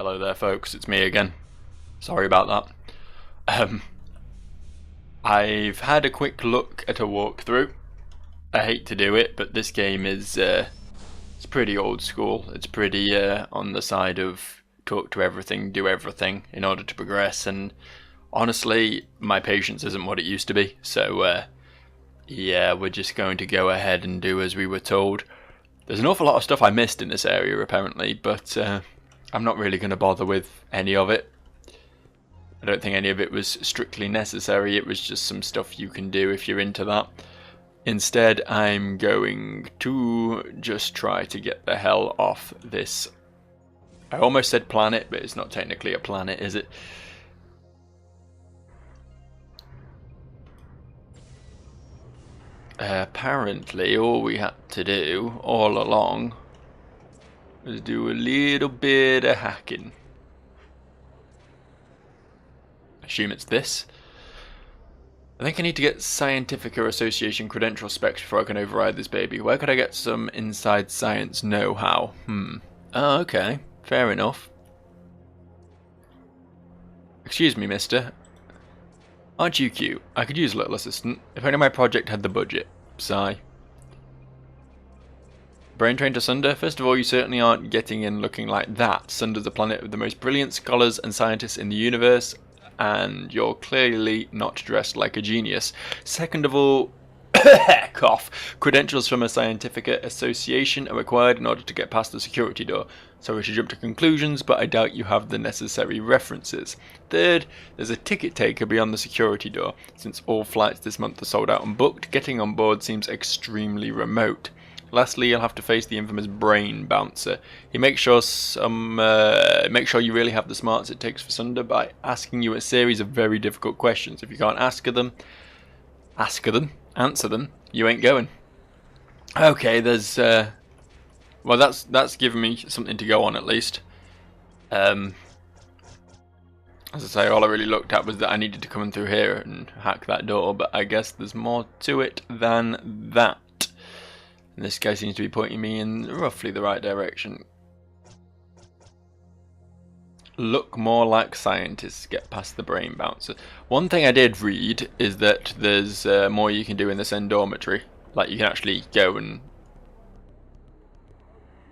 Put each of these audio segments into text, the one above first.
Hello there folks, it's me again. Sorry about that. I've had a quick look at a walkthrough. I hate to do it, but this game is it's pretty old school. It's pretty on the side of talk to everything, do everything in order to progress, and honestly, my patience isn't what it used to be, so yeah, we're just going to go ahead and do as we were told. There's an awful lot of stuff I missed in this area apparently, but I'm not really going to bother with any of it. I don't think any of it was strictly necessary, it was just some stuff you can do if you're into that. Instead, I'm going to just try to get the hell off this. I almost said planet, but it's not technically a planet, is it? Apparently, all we had to do all along was do a little bit of hacking. I assume it's this. I think I need to get Scientific Association credential specs before I can override this baby. Where could I get some inside science know-how? Oh, okay. Fair enough. Excuse me, mister. Aren't you cute? I could use a little assistant. If only my project had the budget. Sigh. Brain train to Sunder? First of all, you certainly aren't getting in looking like that. Sunder's the planet of the most brilliant scholars and scientists in the universe, and you're clearly not dressed like a genius. Second of all, cough. Credentials from a scientific association are required in order to get past the security door. Sorry to jump to conclusions, but I doubt you have the necessary references. Third, there's a ticket taker beyond the security door. Since all flights this month are sold out and booked, getting on board seems extremely remote. Lastly, you'll have to face the infamous brain bouncer. He makes sure you really have the smarts it takes for Sunder by asking you a series of very difficult questions. If you can't answer them, you ain't going. Okay, there's well, that's given me something to go on at least. As I say, all I really looked at was that I needed to come in through here and hack that door, but I guess there's more to it than that. And this guy seems to be pointing me in roughly the right direction. Look more like scientists, get past the brain bouncer. One thing I did read is that there's more you can do in this end dormitory. Like you can actually go and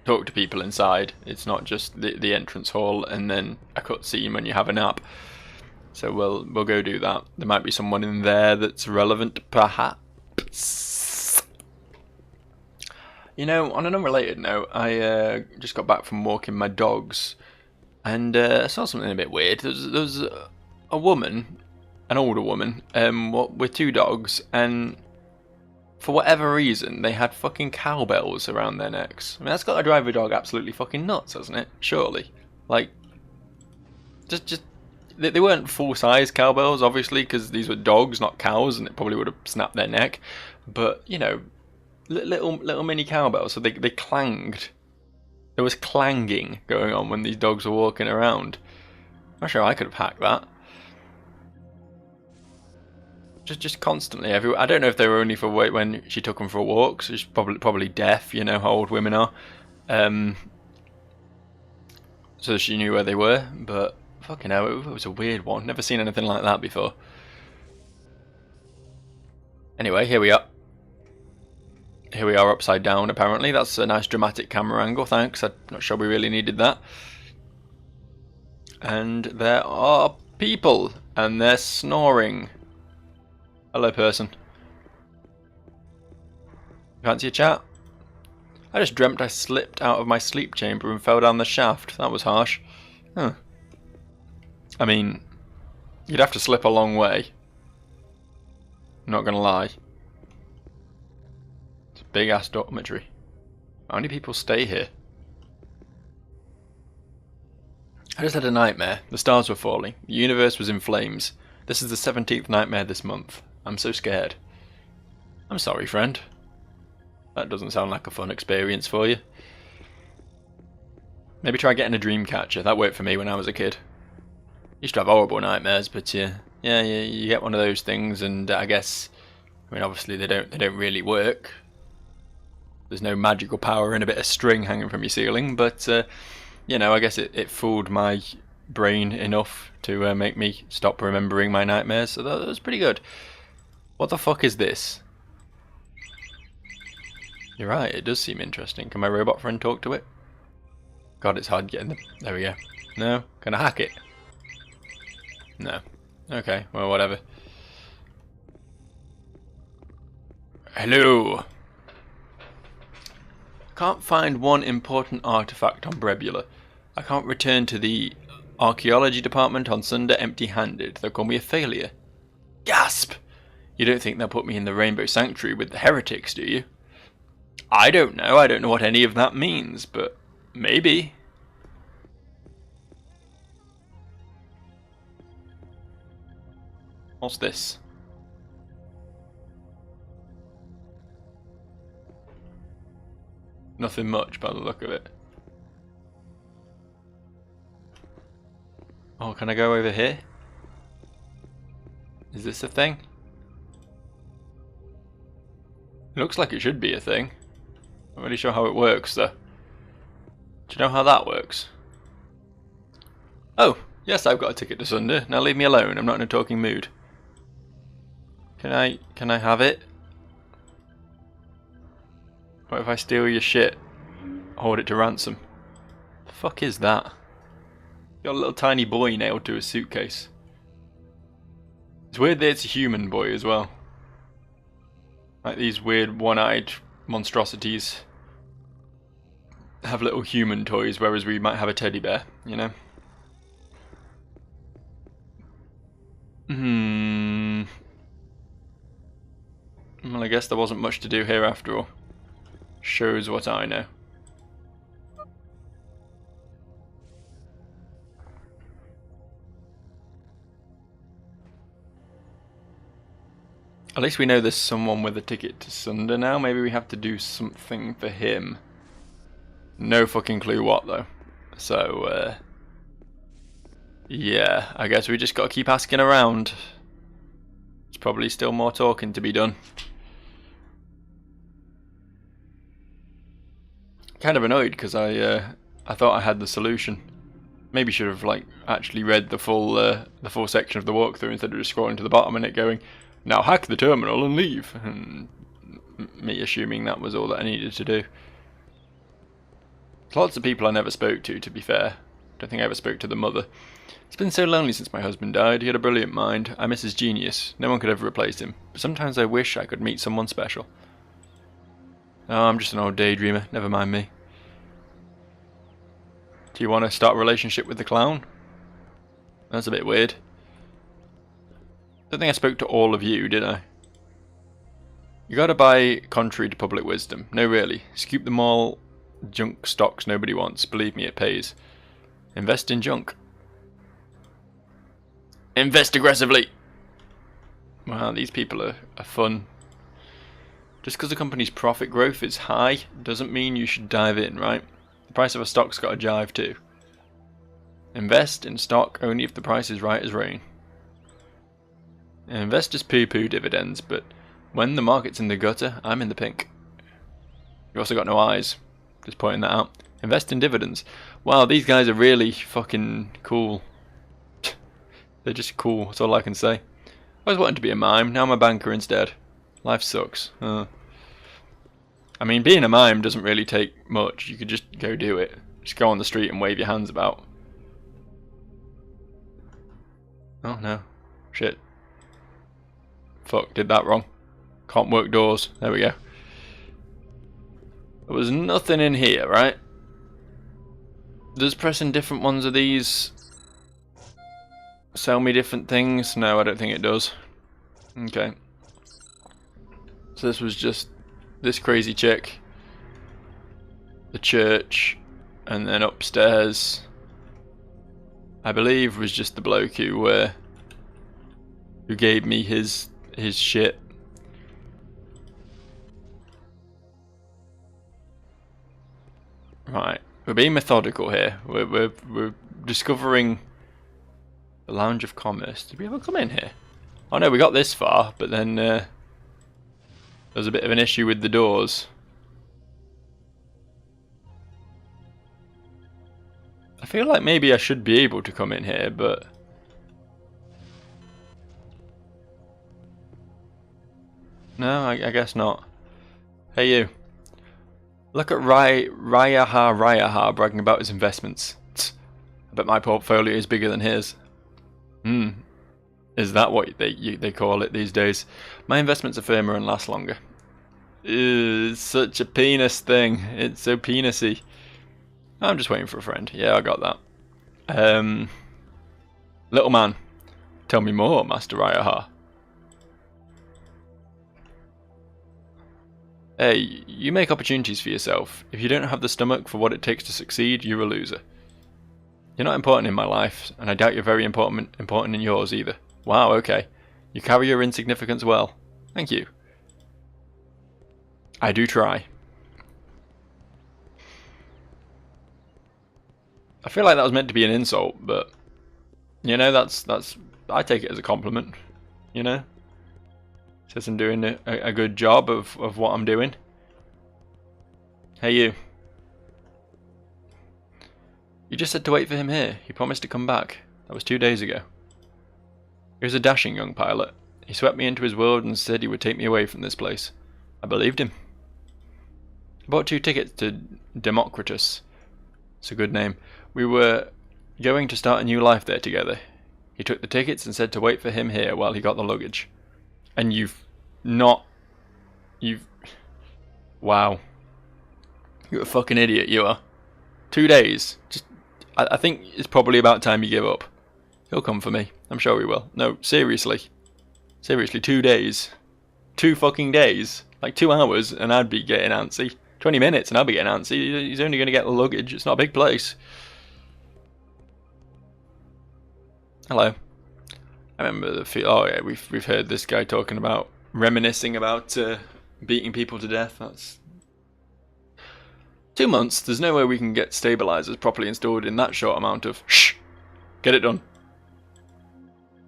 talk to people inside. It's not just the entrance hall and then a cutscene when you have a nap. So we'll go do that. There might be someone in there that's relevant, perhaps. You know, on an unrelated note, I just got back from walking my dogs, and I saw something a bit weird. There was a woman, an older woman, with two dogs, and for whatever reason, they had fucking cowbells around their necks. I mean, that's got to drive a dog absolutely fucking nuts, hasn't it? Surely. Like, just they weren't full-size cowbells, obviously, because these were dogs, not cows, and it probably would have snapped their neck. But, you know, little mini cowbells, so they clanged. There was clanging going on when these dogs were walking around. I'm sure I could have hacked that. Just constantly everywhere. I don't know if they were only for when she took them for walks. She's probably deaf, you know how old women are. So she knew where they were, but fucking hell, it was a weird one. Never seen anything like that before. Anyway, here we are. Here we are upside down, apparently. That's a nice dramatic camera angle, thanks. I'm not sure we really needed that. And there are people, and they're snoring. Hello, person. Fancy a chat? I just dreamt I slipped out of my sleep chamber and fell down the shaft. That was harsh. Huh. I mean, you'd have to slip a long way. Not gonna lie. Big ass dormitory. How many people stay here? I just had a nightmare. The stars were falling. The universe was in flames. This is the 17th nightmare this month. I'm so scared. I'm sorry, friend. That doesn't sound like a fun experience for you. Maybe try getting a dream catcher. That worked for me when I was a kid. Used to have horrible nightmares, but yeah, you get one of those things, and I guess, I mean, obviously they don't really work. There's no magical power in a bit of string hanging from your ceiling, but you know, I guess it fooled my brain enough to make me stop remembering my nightmares, so that was pretty good. What the fuck is this? You're right, it does seem interesting. Can my robot friend talk to it? God, it's hard getting them. There we go. No? Can I hack it? No. Okay, well, whatever. Hello. Can't find one important artifact on Brebula. I can't return to the archaeology department on Sunday empty-handed. They'll call me a failure. Gasp! You don't think they'll put me in the Rainbow Sanctuary with the heretics, do you? I don't know. I don't know what any of that means, but maybe. What's this? Nothing much by the look of it. Oh, can I go over here? Is this a thing? It looks like it should be a thing. Not really sure how it works though. Do you know how that works? Oh, yes, I've got a ticket to Sunday. Now leave me alone. I'm not in a talking mood. Can I have it? What if I steal your shit? Hold it to ransom. The fuck is that? Got a little tiny boy nailed to a suitcase. It's weird that it's a human boy as well. Like these weird one-eyed monstrosities have little human toys, whereas we might have a teddy bear, you know? Well, I guess there wasn't much to do here after all. Shows what I know. At least we know there's someone with a ticket to Sunder now. Maybe we have to do something for him. No fucking clue what though. So, yeah, I guess we just gotta keep asking around. There's probably still more talking to be done. Kind of annoyed because I thought I had the solution. Maybe should have like actually read the full section of the walkthrough instead of just scrolling to the bottom and it going, now hack the terminal and leave, and me assuming that was all that I needed to do. There's lots of people I never spoke to be fair. Don't think I ever spoke to the mother. It's been so lonely since my husband died. He had a brilliant mind. I miss his genius. No one could ever replace him. But sometimes I wish I could meet someone special. Oh, I'm just an old daydreamer. Never mind me. Do you want to start a relationship with the clown? That's a bit weird. Don't think I spoke to all of you, did I? You gotta buy contrary to public wisdom. No, really. Scoop them all. Junk stocks nobody wants. Believe me, it pays. Invest in junk. Invest aggressively! Wow, these people are fun. Just because a company's profit growth is high doesn't mean you should dive in, right? The price of a stock's got to jive too. Invest in stock only if the price is right as rain. Investors poo-poo dividends, but when the market's in the gutter, I'm in the pink. You've also got no eyes. Just pointing that out. Invest in dividends. Wow, these guys are really fucking cool. They're just cool, that's all I can say. I was wanting to be a mime, now I'm a banker instead. Life sucks. I mean, being a mime doesn't really take much. You could just go do it. Just go on the street and wave your hands about. Oh no. Shit. Fuck, did that wrong. Can't work doors. There we go. There was nothing in here, right? Does pressing different ones of these sell me different things? No, I don't think it does. Okay. So this was just this crazy chick, the church, and then upstairs, I believe, was just the bloke who gave me his shit. Right, we're being methodical here. We're discovering the Lounge of Commerce. Did we ever come in here? Oh no, we got this far, but then there was a bit of an issue with the doors. feel like maybe I should be able to come in here, but... No, I guess not. Hey you. Look at Rayaha bragging about his investments. Tsk, I bet my portfolio is bigger than his. Is that what they call it these days? My investments are firmer and last longer. It's such a penis thing. It's so penisy. I'm just waiting for a friend. Yeah, I got that. Little man, tell me more, Master Rayaha. Hey, you make opportunities for yourself. If you don't have the stomach for what it takes to succeed, you're a loser. You're not important in my life, and I doubt you're very important in yours either. Wow, okay. You carry your insignificance well. Thank you. I do try. I feel like that was meant to be an insult, but you know, that's I take it as a compliment. You know, says I'm doing a good job of what I'm doing. Hey you. You just said to wait for him here. He promised to come back. That was 2 days ago. He was a dashing young pilot. He swept me into his world and said he would take me away from this place. I believed him. I bought 2 tickets to Democritus. It's a good name. We were going to start a new life there together. He took the tickets and said to wait for him here while he got the luggage. And wow. You're a fucking idiot, you are. 2 days. I think it's probably about time you give up. He'll come for me. I'm sure he will. No, seriously. Seriously, 2 days. 2 fucking days. Like 2 hours and I'd be getting antsy. 20 minutes and I'll be getting antsy. He's only going to get the luggage. It's not a big place. Hello. I remember the feel. Oh yeah, we've heard this guy talking about reminiscing about beating people to death. That's 2 months. There's no way we can get stabilizers properly installed in that short amount of shh. Get it done.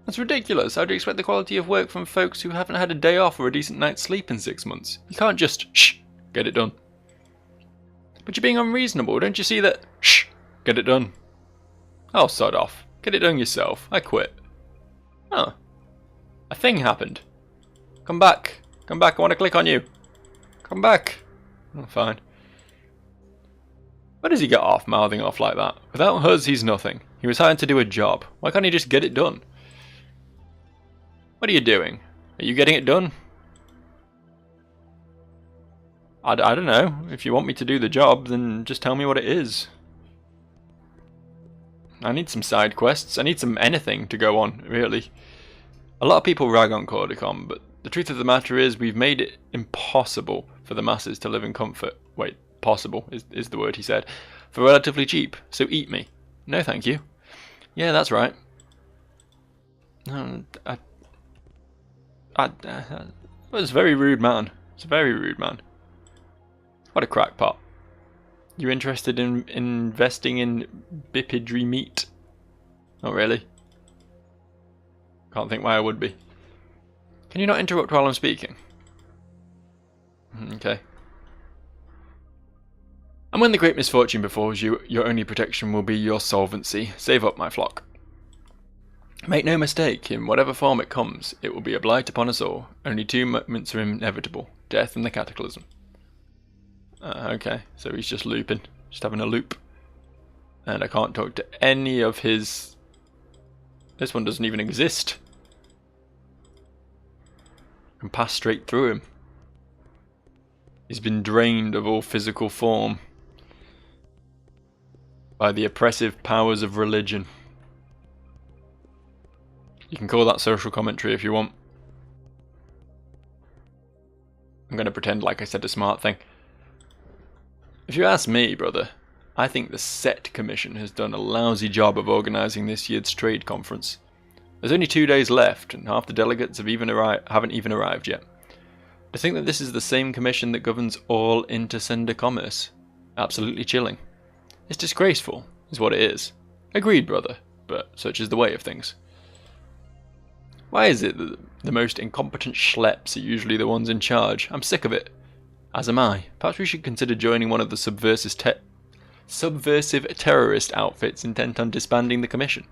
That's ridiculous. How do you expect the quality of work from folks who haven't had a day off or a decent night's sleep in 6 months? You can't just shh. Get it done. But you're being unreasonable. Don't you see that? Shh. Get it done. Oh, sod off. Get it done yourself. I quit. Oh. A thing happened. Come back. Come back. I want to click on you. Come back. Oh, fine. Where does he get off mouthing off like that? Without us, he's nothing. He was hired to do a job. Why can't he just get it done? What are you doing? Are you getting it done? I don't know. If you want me to do the job, then just tell me what it is. I need some side quests. I need some anything to go on, really. A lot of people rag on Cordicom, but the truth of the matter is we've made it impossible for the masses to live in comfort. Wait, possible is the word he said. For relatively cheap, so eat me. No thank you. Yeah, that's right. It's a very rude man. It's a very rude man. What a crackpot. You interested in investing in bipedry meat? Not really. Can't think why I would be. Can you not interrupt while I'm speaking? Okay. And when the great misfortune befalls you, your only protection will be your solvency. Save up, my flock. Make no mistake, in whatever form it comes, it will be a blight upon us all. Only 2 moments are inevitable, death and the cataclysm. Okay, so he's just looping, just having a loop. And I can't talk to any of his... This one doesn't even exist. I can pass straight through him. He's been drained of all physical form by the oppressive powers of religion. You can call that social commentary if you want. I'm going to pretend like I said a smart thing. If you ask me, brother, I think the SET Commission has done a lousy job of organising this year's trade conference. There's only 2 days left, and half the delegates haven't even arrived yet. To think that this is the same commission that governs all intersender commerce. Absolutely chilling. It's disgraceful, is what it is. Agreed, brother, but such is the way of things. Why is it that the most incompetent schleps are usually the ones in charge? I'm sick of it. As am I. Perhaps we should consider joining one of the subversive terrorist outfits intent on disbanding the commission.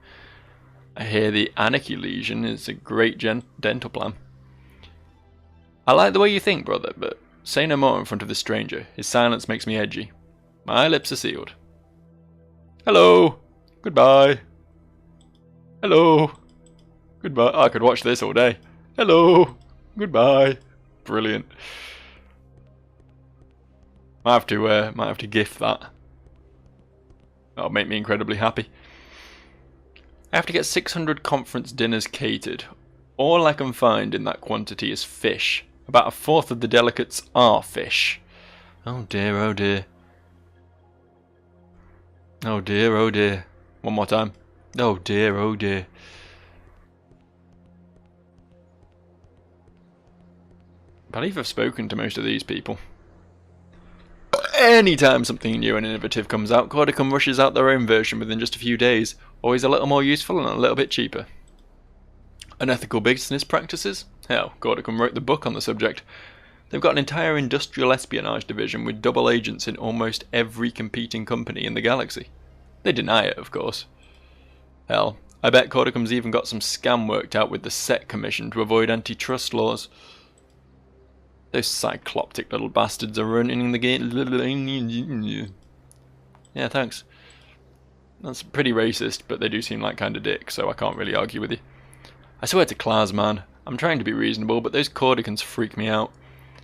I hear the Anarchy Legion is a great dental plan. I like the way you think, brother, but say no more in front of this stranger. His silence makes me edgy. My lips are sealed. Hello. Goodbye. Hello. Goodbye. I could watch this all day. Hello. Goodbye. Brilliant. Might have to gift that. That'll make me incredibly happy. I have to get 600 conference dinners catered. All I can find in that quantity is fish. About a fourth of the delegates are fish. Oh dear, oh dear. Oh dear, oh dear. One more time. Oh dear, oh dear. I believe I've spoken to most of these people. Anytime something new and innovative comes out, Cordicum rushes out their own version within just a few days. Always a little more useful and a little bit cheaper. Unethical business practices? Hell, Cordicum wrote the book on the subject. They've got an entire industrial espionage division with double agents in almost every competing company in the galaxy. They deny it, of course. Hell, I bet Cordicum's even got some scam worked out with the SET Commission to avoid antitrust laws. Those cycloptic little bastards are running the game. Yeah, thanks. That's pretty racist, but they do seem like kind of dicks, so I can't really argue with you. I swear to Clars, man. I'm trying to be reasonable, but those Cordicans freak me out.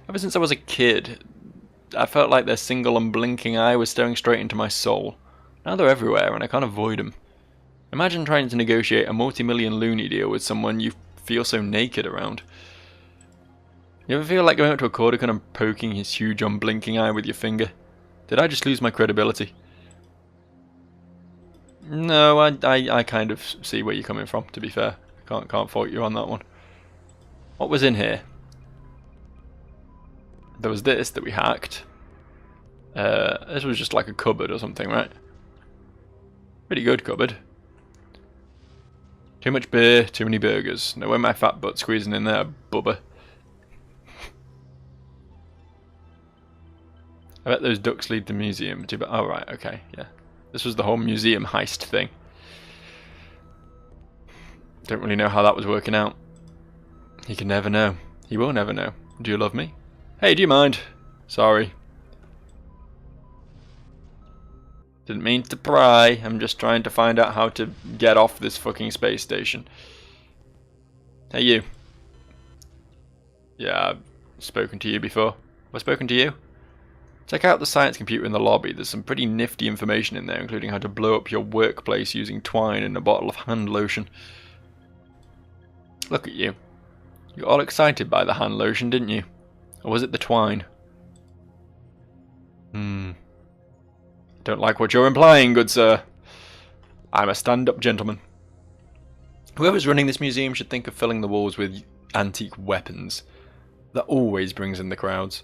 Ever since I was a kid, I felt like their single unblinking eye was staring straight into my soul. Now they're everywhere, and I can't avoid them. Imagine trying to negotiate a multi-million loony deal with someone you feel so naked around. You ever feel like going up to a Cordican and poking his huge unblinking eye with your finger? Did I just lose my credibility? No, I kind of see where you're coming from, to be fair. Can't fault you on that one. What was in here? There was this that we hacked. This was just like a cupboard or something, right? Pretty good cupboard. Too much beer, too many burgers. No way my fat butt squeezing in there, bubba. I bet those ducks lead the museum to... Oh, right, okay, yeah. This was the whole museum heist thing. Don't really know how that was working out. He can never know. He will never know. Do you love me? Hey, do you mind? Sorry. Didn't mean to pry. I'm just trying to find out how to get off this fucking space station. Hey, you. Yeah, I've spoken to you before. Have I spoken to you? Check out the science computer in the lobby. There's some pretty nifty information in there, including how to blow up your workplace using twine and a bottle of hand lotion. Look at you. You got all excited by the hand lotion, didn't you? Or was it the twine? Don't like what you're implying, good sir. I'm a stand-up gentleman. Whoever's running this museum should think of filling the walls with antique weapons. That always brings in the crowds.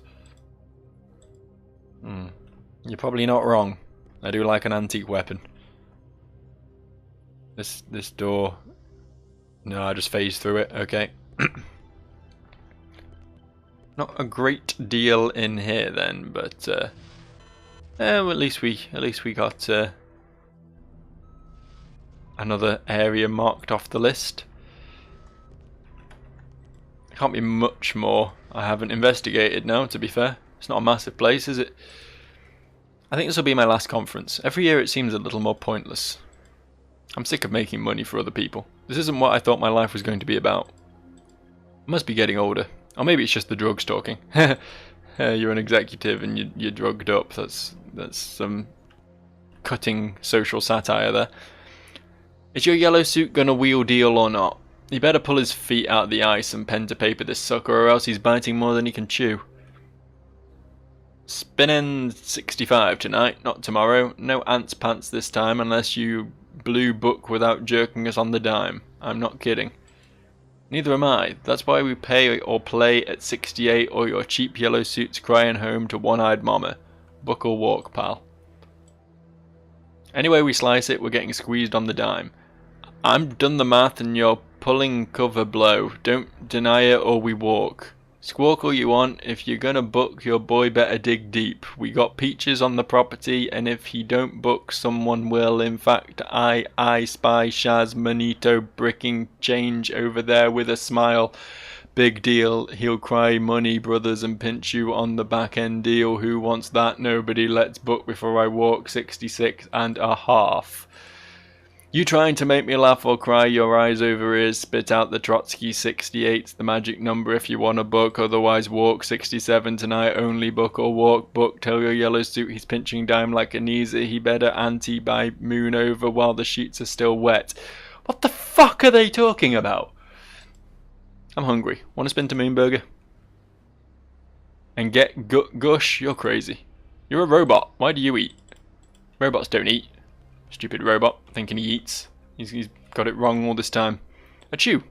You're probably not wrong. I do like an antique weapon. This door... No, I just phased through it. Okay. Not a great deal in here then, but well, at least we got another area marked off the list. Can't be much more I haven't investigated now, to be fair. It's not a massive place, is it? I think this will be my last conference. Every year it seems a little more pointless. I'm sick of making money for other people. This isn't what I thought my life was going to be about. I must be getting older. Or maybe it's just the drugs talking. You're an executive and you're drugged up. That's some cutting social satire there. Is your yellow suit gonna wheel deal or not? You better pull his feet out of the ice and pen to paper this sucker, or else he's biting more than he can chew. Spinning 65 tonight, not tomorrow. No ants pants this time unless you blue book without jerking us on the dime. I'm not kidding. Neither am I. That's why we pay or play at 68 or your cheap yellow suits crying home to one-eyed mama. Buckle walk, pal. Anyway we slice it, we're getting squeezed on the dime. I'm done the math and you're pulling cover blow. Don't deny it or we walk. Squawk all you want. If you're gonna book, your boy better dig deep. We got peaches on the property, and if he don't book, someone will. In fact, I spy Shaz Manito bricking change over there with a smile. Big deal. He'll cry money, brothers, and pinch you on the back end deal. Who wants that? Nobody. Let's book before I walk. 66 and a half. You trying to make me laugh or cry your eyes over ears, spit out the Trotsky. 68's the magic number if you want to book, otherwise walk. 67 tonight, only book or walk. Book, tell your yellow suit he's pinching dime like a kneezer, he better ante by moon over while the sheets are still wet. What the fuck are they talking about? I'm hungry. Want to spin to Moonburger? And get gush? You're crazy. You're a robot. Why do you eat? Robots don't eat. Stupid robot, thinking he eats. He's got it wrong all this time. Achoo!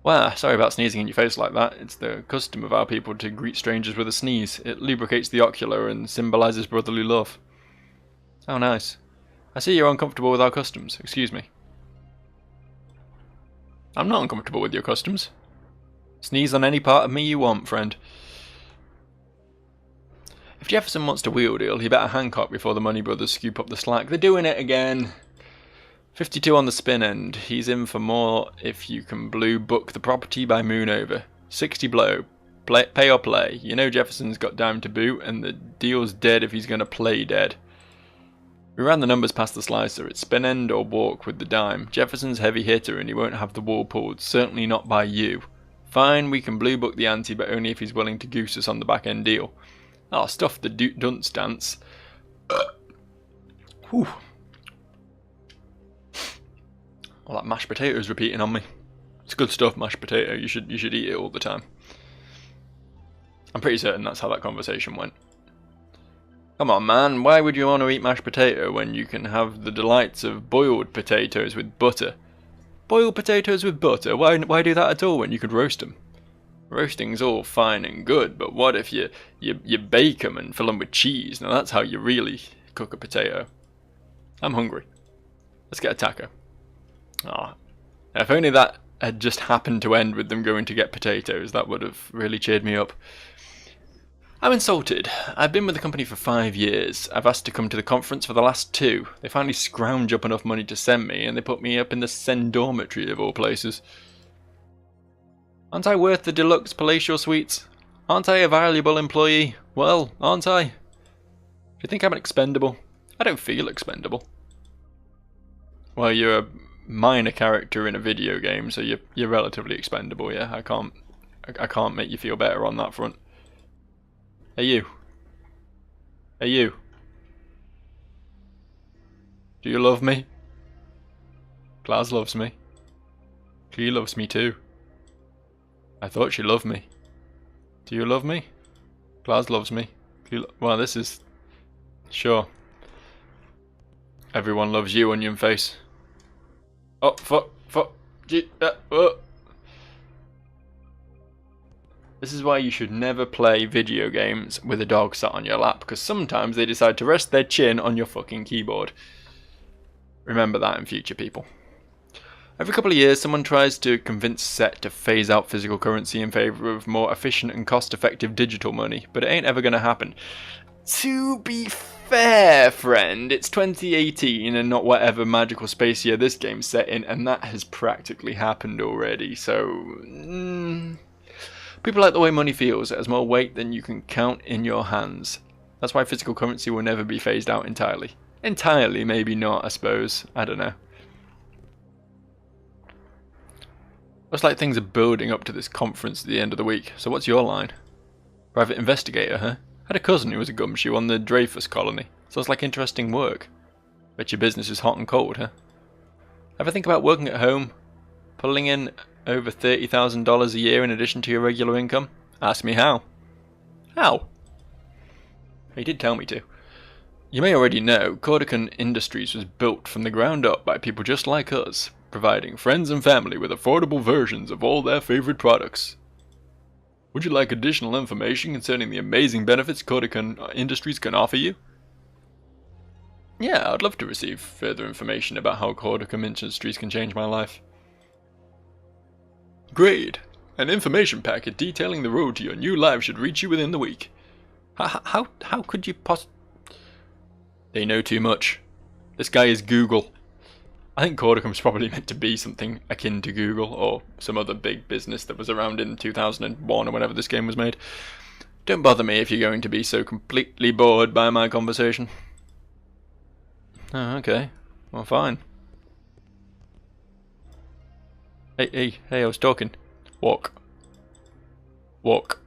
Wow, sorry about sneezing in your face like that. It's the custom of our people to greet strangers with a sneeze. It lubricates the ocular and symbolises brotherly love. Oh, nice. I see you're uncomfortable with our customs. Excuse me. I'm not uncomfortable with your customs. Sneeze on any part of me you want, friend. If Jefferson wants to wheel deal, he better Hancock before the Money Brothers scoop up the slack. They're doing it again. 52 on the spin end. He's in for more if you can blue book the property by moon over. 60 blow. Pay or play. You know Jefferson's got dime to boot, and the deal's dead if he's going to play dead. We ran the numbers past the slicer. It's spin end or walk with the dime. Jefferson's heavy hitter and he won't have the wall pulled. Certainly not by you. Fine, we can blue book the ante, but only if he's willing to goose us on the back end deal. Oh, stuff the dunce dance. Whew. All that mashed potato is repeating on me. It's good stuff, mashed potato. You should eat it all the time. I'm pretty certain that's how that conversation went. Come on, man. Why would you want to eat mashed potato when you can have the delights of boiled potatoes with butter? Boiled potatoes with butter? Why do that at all when you could roast them? Roasting's all fine and good, but what if you bake them and fill them with cheese? Now that's how you really cook a potato. I'm hungry. Let's get a taco. Ah, if only that had just happened to end with them going to get potatoes, that would have really cheered me up. I'm insulted. I've been with the company for 5 years. I've asked to come to the conference for the last 2. They finally scrounge up enough money to send me, and they put me up in the Sen dormitory of all places. Aren't I worth the deluxe palatial suites? Aren't I a valuable employee? Well, aren't I? Do you think I'm expendable? I don't feel expendable. Well, you're a minor character in a video game, so you're relatively expendable, yeah? I can't make you feel better on that front. Hey you. Hey you. Do you love me? Glaz loves me. She loves me too. I thought she loved me. Do you love me? Glaz loves me. Well, this is... Sure. Everyone loves you, onion face. Oh, fuck. Oh. This is why you should never play video games with a dog sat on your lap, because sometimes they decide to rest their chin on your fucking keyboard. Remember that in future, people. Every couple of years, someone tries to convince Set to phase out physical currency in favour of more efficient and cost-effective digital money, but it ain't ever going to happen. To be fair, friend, it's 2018 and not whatever magical space year this game's set in, and that has practically happened already, so... People like the way money feels. It has more weight than you can count in your hands. That's why physical currency will never be phased out entirely. Entirely, maybe not, I suppose. I don't know. Looks like things are building up to this conference at the end of the week. So what's your line? Private investigator, huh? Had a cousin who was a gumshoe on the Dreyfus colony. Sounds like interesting work. Bet your business is hot and cold, huh? Ever think about working at home? Pulling in over $30,000 a year in addition to your regular income? Ask me how. How? He did tell me to. You may already know, Cordican Industries was built from the ground up by people just like us, providing friends and family with affordable versions of all their favorite products. Would you like additional information concerning the amazing benefits Cordican Industries can offer you? Yeah, I'd love to receive further information about how Cordican Industries can change my life. Great. An information packet detailing the road to your new life should reach you within the week. How could you They know too much. This guy is Google. I think Cordicum's probably meant to be something akin to Google or some other big business that was around in 2001 or whenever this game was made. Don't bother me if you're going to be so completely bored by my conversation. Oh, okay. Well, fine. Hey, I was talking. Walk. Walk.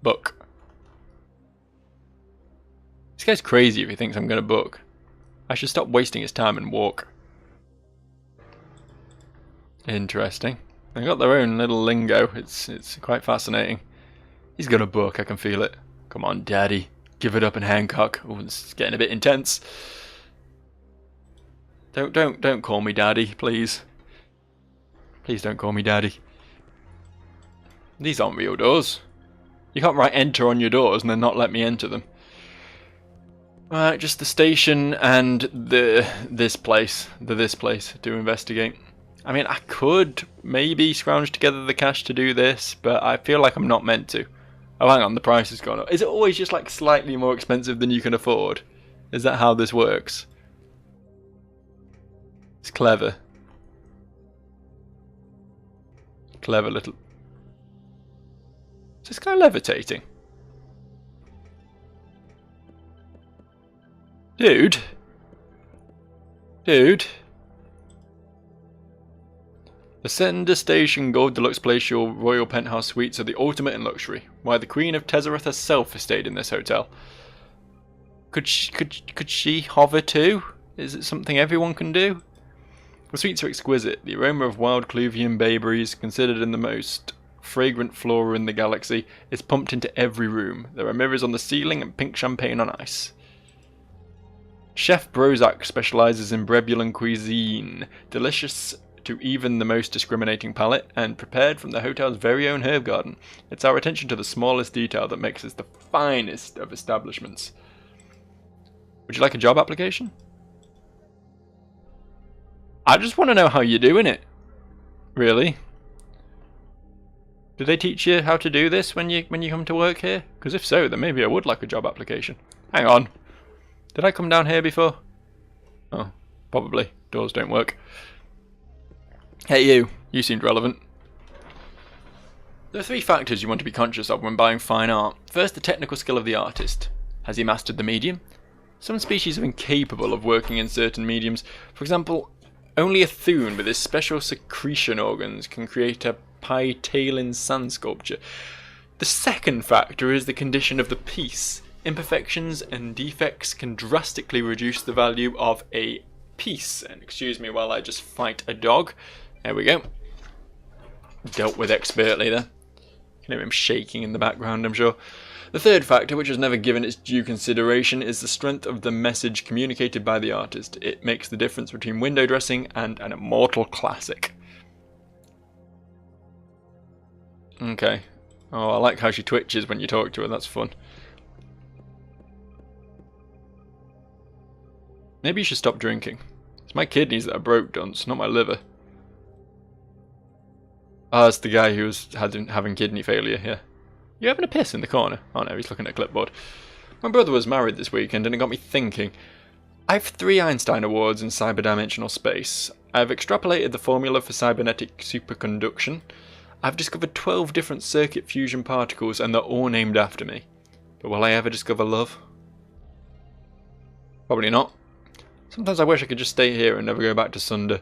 Book. This guy's crazy if he thinks I'm going to book. I should stop wasting his time and walk. Interesting. They've got their own little lingo. It's quite fascinating. He's going to book, I can feel it. Come on, Daddy. Give it up in Hancock. Oh, it's getting a bit intense. Don't call me Daddy, please. Please don't call me Daddy. These aren't real doors. You can't write enter on your doors and then not let me enter them. Right, just the station and this place to investigate. I mean, I could maybe scrounge together the cash to do this, but I feel like I'm not meant to. Oh, hang on, the price has gone up. Is it always just like slightly more expensive than you can afford? Is that how this works? It's clever. Clever little... Is this guy levitating? Dude? The Sender Station Gold Deluxe Place, your royal penthouse suites are the ultimate in luxury. Why, the Queen of Tezzerath herself has stayed in this hotel. Could she hover too? Is it something everyone can do? The suites are exquisite. The aroma of wild Cluvian bayberries, considered in the most fragrant flora in the galaxy, is pumped into every room. There are mirrors on the ceiling and pink champagne on ice. Chef Brozak specializes in Brebulan cuisine, delicious to even the most discriminating palate, and prepared from the hotel's very own herb garden. It's our attention to the smallest detail that makes us the finest of establishments. Would you like a job application? I just want to know how you're doing it. Really? Do they teach you how to do this when you come to work here? Because if so, then maybe I would like a job application. Hang on. Did I come down here before? Oh, probably. Doors don't work. Hey you. You seemed relevant. There are 3 factors you want to be conscious of when buying fine art. First, the technical skill of the artist. Has he mastered the medium? Some species are incapable of working in certain mediums. For example, only a Thune with his special secretion organs can create a Pytalin sand sculpture. The second factor is the condition of the piece. Imperfections and defects can drastically reduce the value of a piece. And excuse me while I just fight a dog. There we go. Dealt with expertly there. You can hear him shaking in the background, I'm sure. The third factor, which is never given its due consideration, is the strength of the message communicated by the artist. It makes the difference between window dressing and an immortal classic. Okay. Oh, I like how she twitches when you talk to her, that's fun. Maybe you should stop drinking. It's my kidneys that are broke, dunce, not my liver. Ah, it's the guy who was having kidney failure, yeah. You having a piss in the corner? Oh no, he's looking at a clipboard. My brother was married this weekend and it got me thinking. I have 3 Einstein Awards in cyberdimensional space. I've extrapolated the formula for cybernetic superconduction. I've discovered 12 different circuit fusion particles and they're all named after me. But will I ever discover love? Probably not. Sometimes I wish I could just stay here and never go back to Sunder.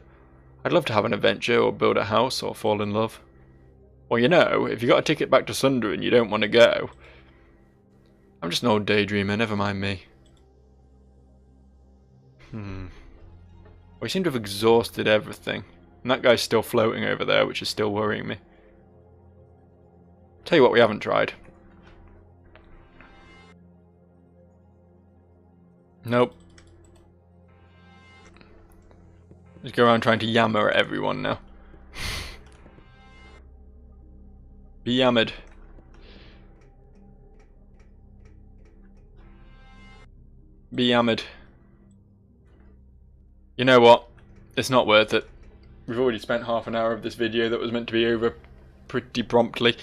I'd love to have an adventure or build a house or fall in love. Well, you know, if you got a ticket back to Sunder and you don't want to go... I'm just an old daydreamer, never mind me. Well, we seem to have exhausted everything. And that guy's still floating over there, which is still worrying me. Tell you what we haven't tried. Nope. Just go around trying to yammer at everyone now. Be yammered. Be yammered. You know what? It's not worth it. we've already spent half an hour of this video that was meant to be over pretty promptly.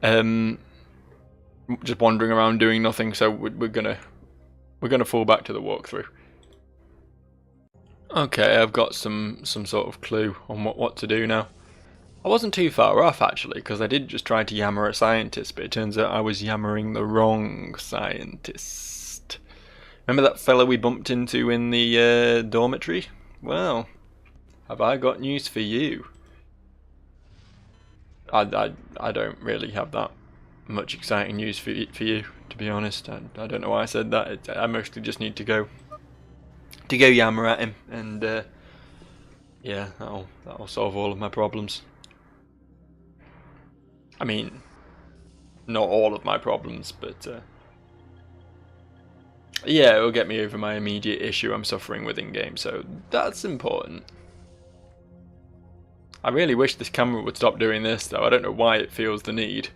Just wandering around doing nothing, so we're gonna fall back to the walkthrough. Okay, I've got some sort of clue on what to do now. I wasn't too far off actually, because I did just try to yammer a scientist, but it turns out I was yammering the wrong scientist. Remember that fella we bumped into in the dormitory? Well, have I got news for you? I don't really have that much exciting news for you, to be honest. I don't know why I said that. I mostly just need to go yammer at him, and yeah, that'll solve all of my problems. I mean, not all of my problems, but yeah, it'll get me over my immediate issue I'm suffering with in-game, so that's important. I really wish this camera would stop doing this, though. I don't know why it feels the need.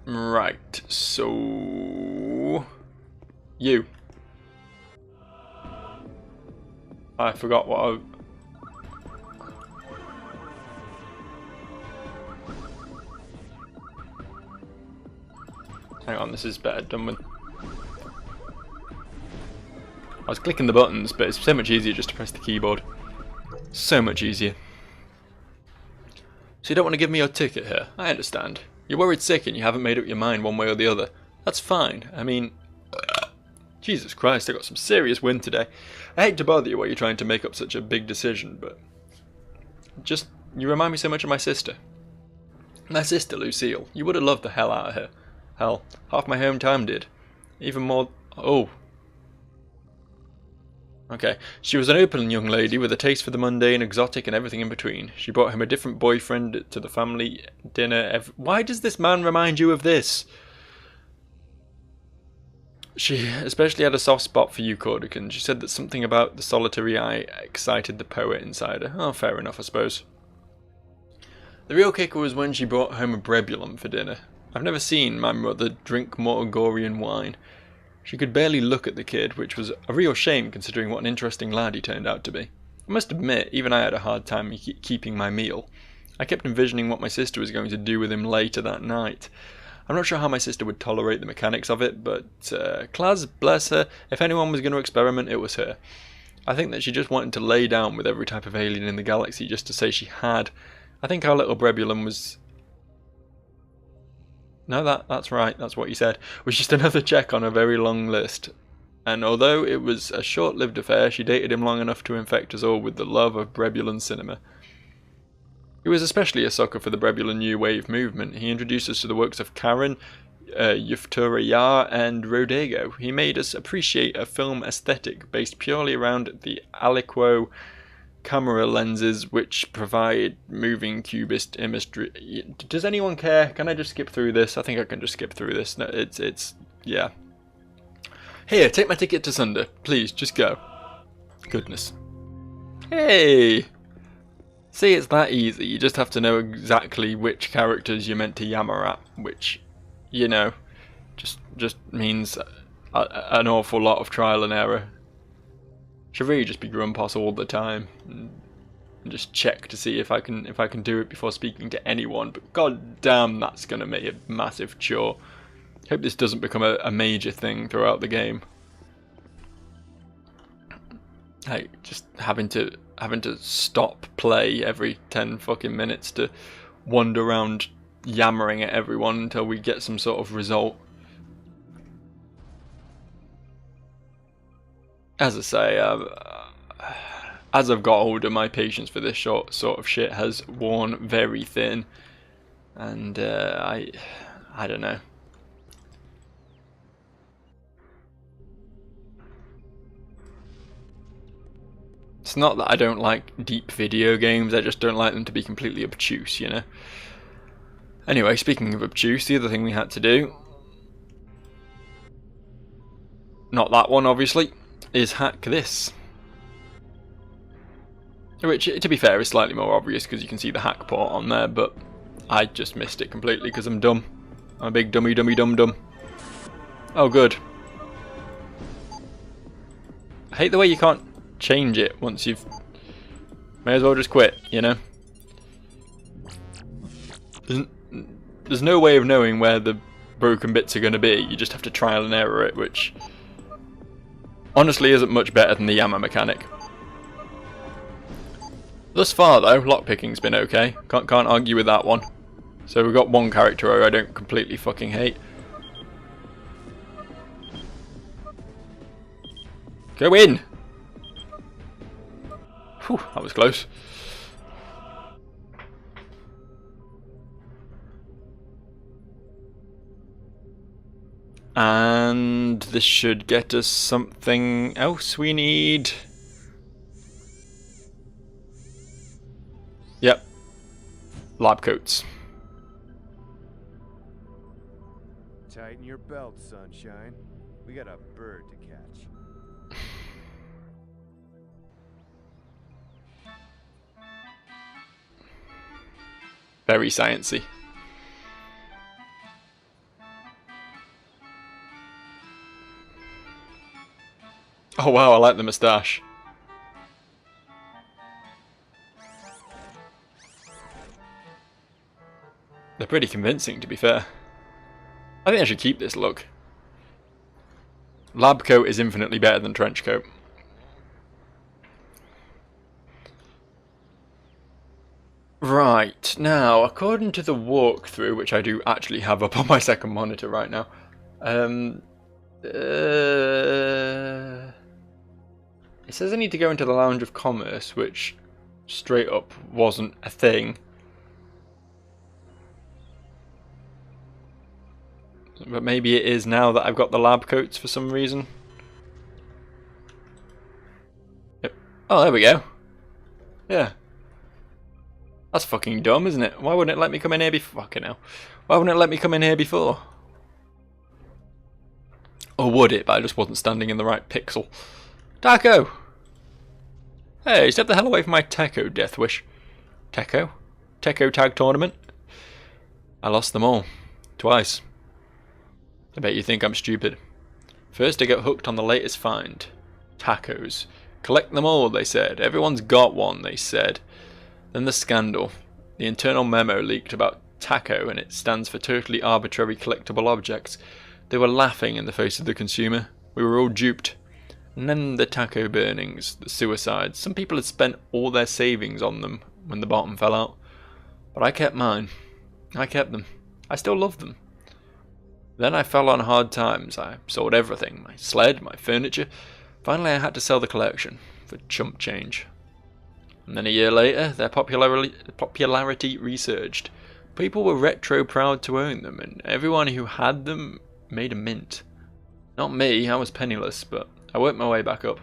Right, so... You. I forgot what I... Hang on, this is better done with... I was clicking the buttons, but it's so much easier just to press the keyboard. So much easier. So you don't want to give me your ticket here? I understand. You're worried sick and you haven't made up your mind one way or the other. That's fine. I mean... Jesus Christ, I got some serious wind today. I hate to bother you while you're trying to make up such a big decision, but... Just... You remind me so much of my sister. My sister, Lucille. You would have loved the hell out of her. Hell, half my hometown did. Even more... Oh. Okay. She was an open young lady with a taste for the mundane, exotic, and everything in between. She brought him a different boyfriend to the family dinner Why does this man remind you of this? She especially had a soft spot for you, Cordican. She said that something about the solitary eye excited the poet inside her. Oh, fair enough, I suppose. The real kicker was when she brought home a brebulum for dinner. I've never seen my mother drink more Gorian wine. She could barely look at the kid, which was a real shame considering what an interesting lad he turned out to be. I must admit, even I had a hard time keeping my meal. I kept envisioning what my sister was going to do with him later that night. I'm not sure how my sister would tolerate the mechanics of it, but Claz, bless her, if anyone was going to experiment, it was her. I think that she just wanted to lay down with every type of alien in the galaxy just to say she had. I think our little brebulum was... No, that's right, that's what you said. Was just another check on a very long list. And although it was a short-lived affair, she dated him long enough to infect us all with the love of Brebulan cinema. He was especially a sucker for the Brebulan New Wave movement. He introduced us to the works of Karen, Yuftura Yar, and Rodego. He made us appreciate a film aesthetic based purely around the aliquo camera lenses which provide moving cubist imagery. Does anyone care? Can I just skip through this? I think I can just skip through this. No, it's yeah. Here, take my ticket to Sunder. Please, just go. Goodness. Hey! See, it's that easy. You just have to know exactly which characters you're meant to yammer at, which, you know, just means an awful lot of trial and error. Should really just be Grumpos all the time and just check to see if I can do it before speaking to anyone. But god damn, that's gonna make a massive chore. Hope this doesn't become a major thing throughout the game. Hey, just having to stop play every 10 fucking minutes to wander around yammering at everyone until we get some sort of result. As I say, as I've got older, my patience for this sort of shit has worn very thin, and I don't know. It's not that I don't like deep video games, I just don't like them to be completely obtuse, you know? Anyway, speaking of obtuse, the other thing we had to do, not that one obviously, is hack this. Which, to be fair, is slightly more obvious because you can see the hack port on there, but I just missed it completely because I'm dumb. I'm a big dummy dummy dum dum. Oh good. hate the way you can't change it once you've... May as well just quit, you know? There's no way of knowing where the broken bits are going to be. You just have to trial and error it, which honestly isn't much better than the Yama mechanic. Thus far though, lockpicking's been okay. Can't argue with that one. So we've got one character who I don't completely fucking hate. Go in! Whew, that was close. And this should get us something else we need. Yep. Lab coats. Tighten your belt, sunshine. We got a bird to catch. Very sciencey. Oh wow, I like the moustache. They're pretty convincing, to be fair. I think I should keep this look. Lab coat is infinitely better than trench coat. Right, now, according to the walkthrough, which I do actually have up on my second monitor right now, it says I need to go into the Lounge of Commerce, which straight up wasn't a thing. But maybe it is now that I've got the lab coats for some reason. Yep. Oh, there we go. Yeah. That's fucking dumb, isn't it? Why wouldn't it let me come in here before? Fucking hell. Why wouldn't it let me come in here before? Or would it, but I just wasn't standing in the right pixel. Taco! Hey, step the hell away from my Techo death wish. Techo? Techo tag tournament? I lost them all. Twice. I bet you think I'm stupid. First I got hooked on the latest find. Tacos. Collect them all, they said. Everyone's got one, they said. Then the scandal. The internal memo leaked about taco, and it stands for totally arbitrary collectible objects. They were laughing in the face of the consumer. We were all duped. And then the taco burnings, the suicides. Some people had spent all their savings on them when the bottom fell out. But I kept mine. I kept them. I still love them. Then I fell on hard times. I sold everything. My sled, my furniture. Finally I had to sell the collection for chump change. And then a year later, their popularity resurged. People were retro proud to own them, and everyone who had them made a mint. Not me, I was penniless, but I worked my way back up.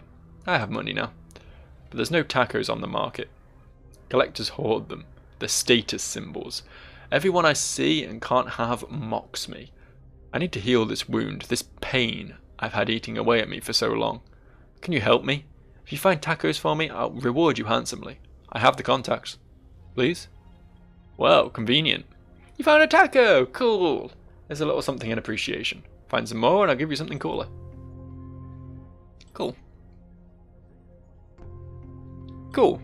I have money now. But there's no tacos on the market. Collectors hoard them. They're status symbols. Everyone I see and can't have mocks me. I need to heal this wound, this pain I've had eating away at me for so long. Can you help me? If you find tacos for me, I'll reward you handsomely. I have the contacts. Please? Well, convenient. You found a taco! Cool! There's a little something in appreciation. Find some more and I'll give you something cooler. Cool. Cool.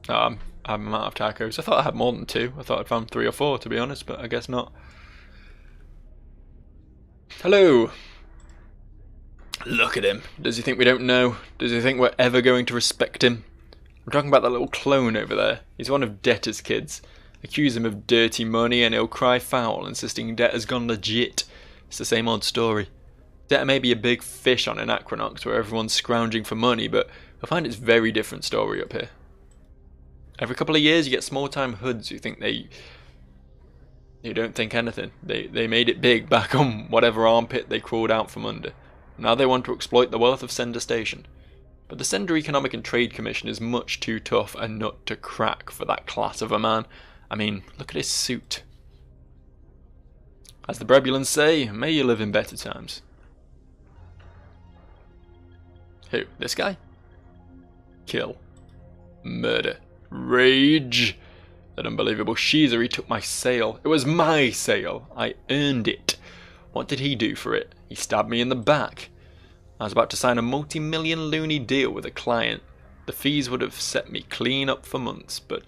I'm out of tacos. I thought I had more than 2. I thought I'd found 3 or 4, to be honest, but I guess not. Hello! Look at him. Does he think we don't know? Does he think we're ever going to respect him? I'm talking about that little clone over there. He's one of Debtor's kids. Accuse him of dirty money and he'll cry foul, insisting Debtor's gone legit. It's the same old story. Debtor may be a big fish on Anachronox where everyone's scrounging for money, but you'll find it's a very different story up here. Every couple of years you get small-time hoods who think they don't think anything. They made it big back on whatever armpit they crawled out from under. Now they want to exploit the wealth of Sender Station. But the Sender Economic and Trade Commission is much too tough a nut to crack for that class of a man. I mean, look at his suit. As the Brebulans say, may you live in better times. Who? This guy? Kill. Murder. Rage. That unbelievable Sheezer, he took my sale. It was my sale. I earned it. What did he do for it? He stabbed me in the back. I was about to sign a multi-million loony deal with a client. The fees would have set me clean up for months, but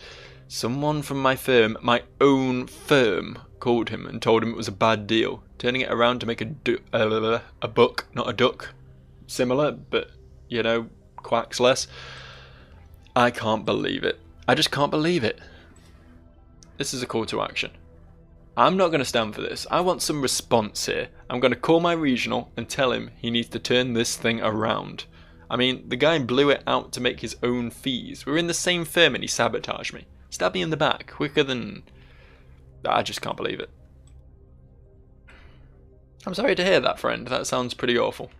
someone from my firm, my own firm, called him and told him it was a bad deal, turning it around to make a buck, not a duck. Similar, but, you know, quacks less. I can't believe it. I just can't believe it. This is a call to action. I'm not going to stand for this. I want some response here. I'm going to call my regional and tell him he needs to turn this thing around. I mean, the guy blew it out to make his own fees. We're in the same firm and he sabotaged me. Stabbed me in the back quicker than... I just can't believe it. I'm sorry to hear that, friend. That sounds pretty awful.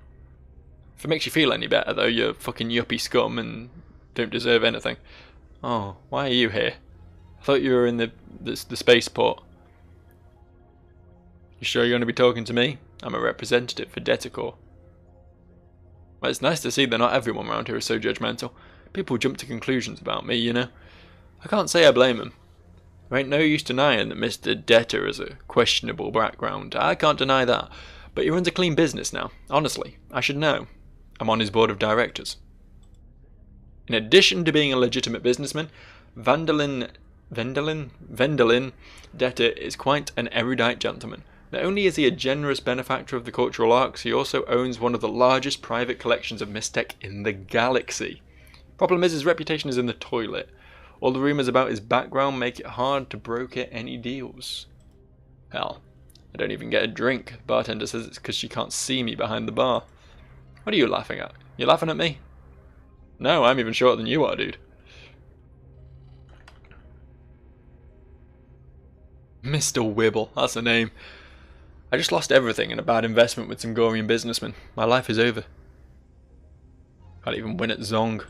If it makes you feel any better, though, you're fucking yuppie scum and don't deserve anything. Oh, why are you here? I thought you were in the spaceport. You sure you're going to be talking to me? I'm a representative for Detacorp. Well, it's nice to see that not everyone around here is so judgmental. People jump to conclusions about me, you know. I can't say I blame them. There ain't no use denying that Mr. Deta has a questionable background. I can't deny that. But he runs a clean business now. Honestly, I should know. I'm on his board of directors. In addition to being a legitimate businessman, Vendelin Deta is quite an erudite gentleman. Not only is he a generous benefactor of the cultural arts, he also owns one of the largest private collections of mistech in the galaxy. Problem is, his reputation is in the toilet. All the rumours about his background make it hard to broker any deals. Hell, I don't even get a drink. The bartender says it's because she can't see me behind the bar. What are you laughing at? You laughing at me? No, I'm even shorter than you are, dude. Mr. Wibble, that's the name. I just lost everything in a bad investment with some Gorian businessmen. My life is over. Can't even win at Zong.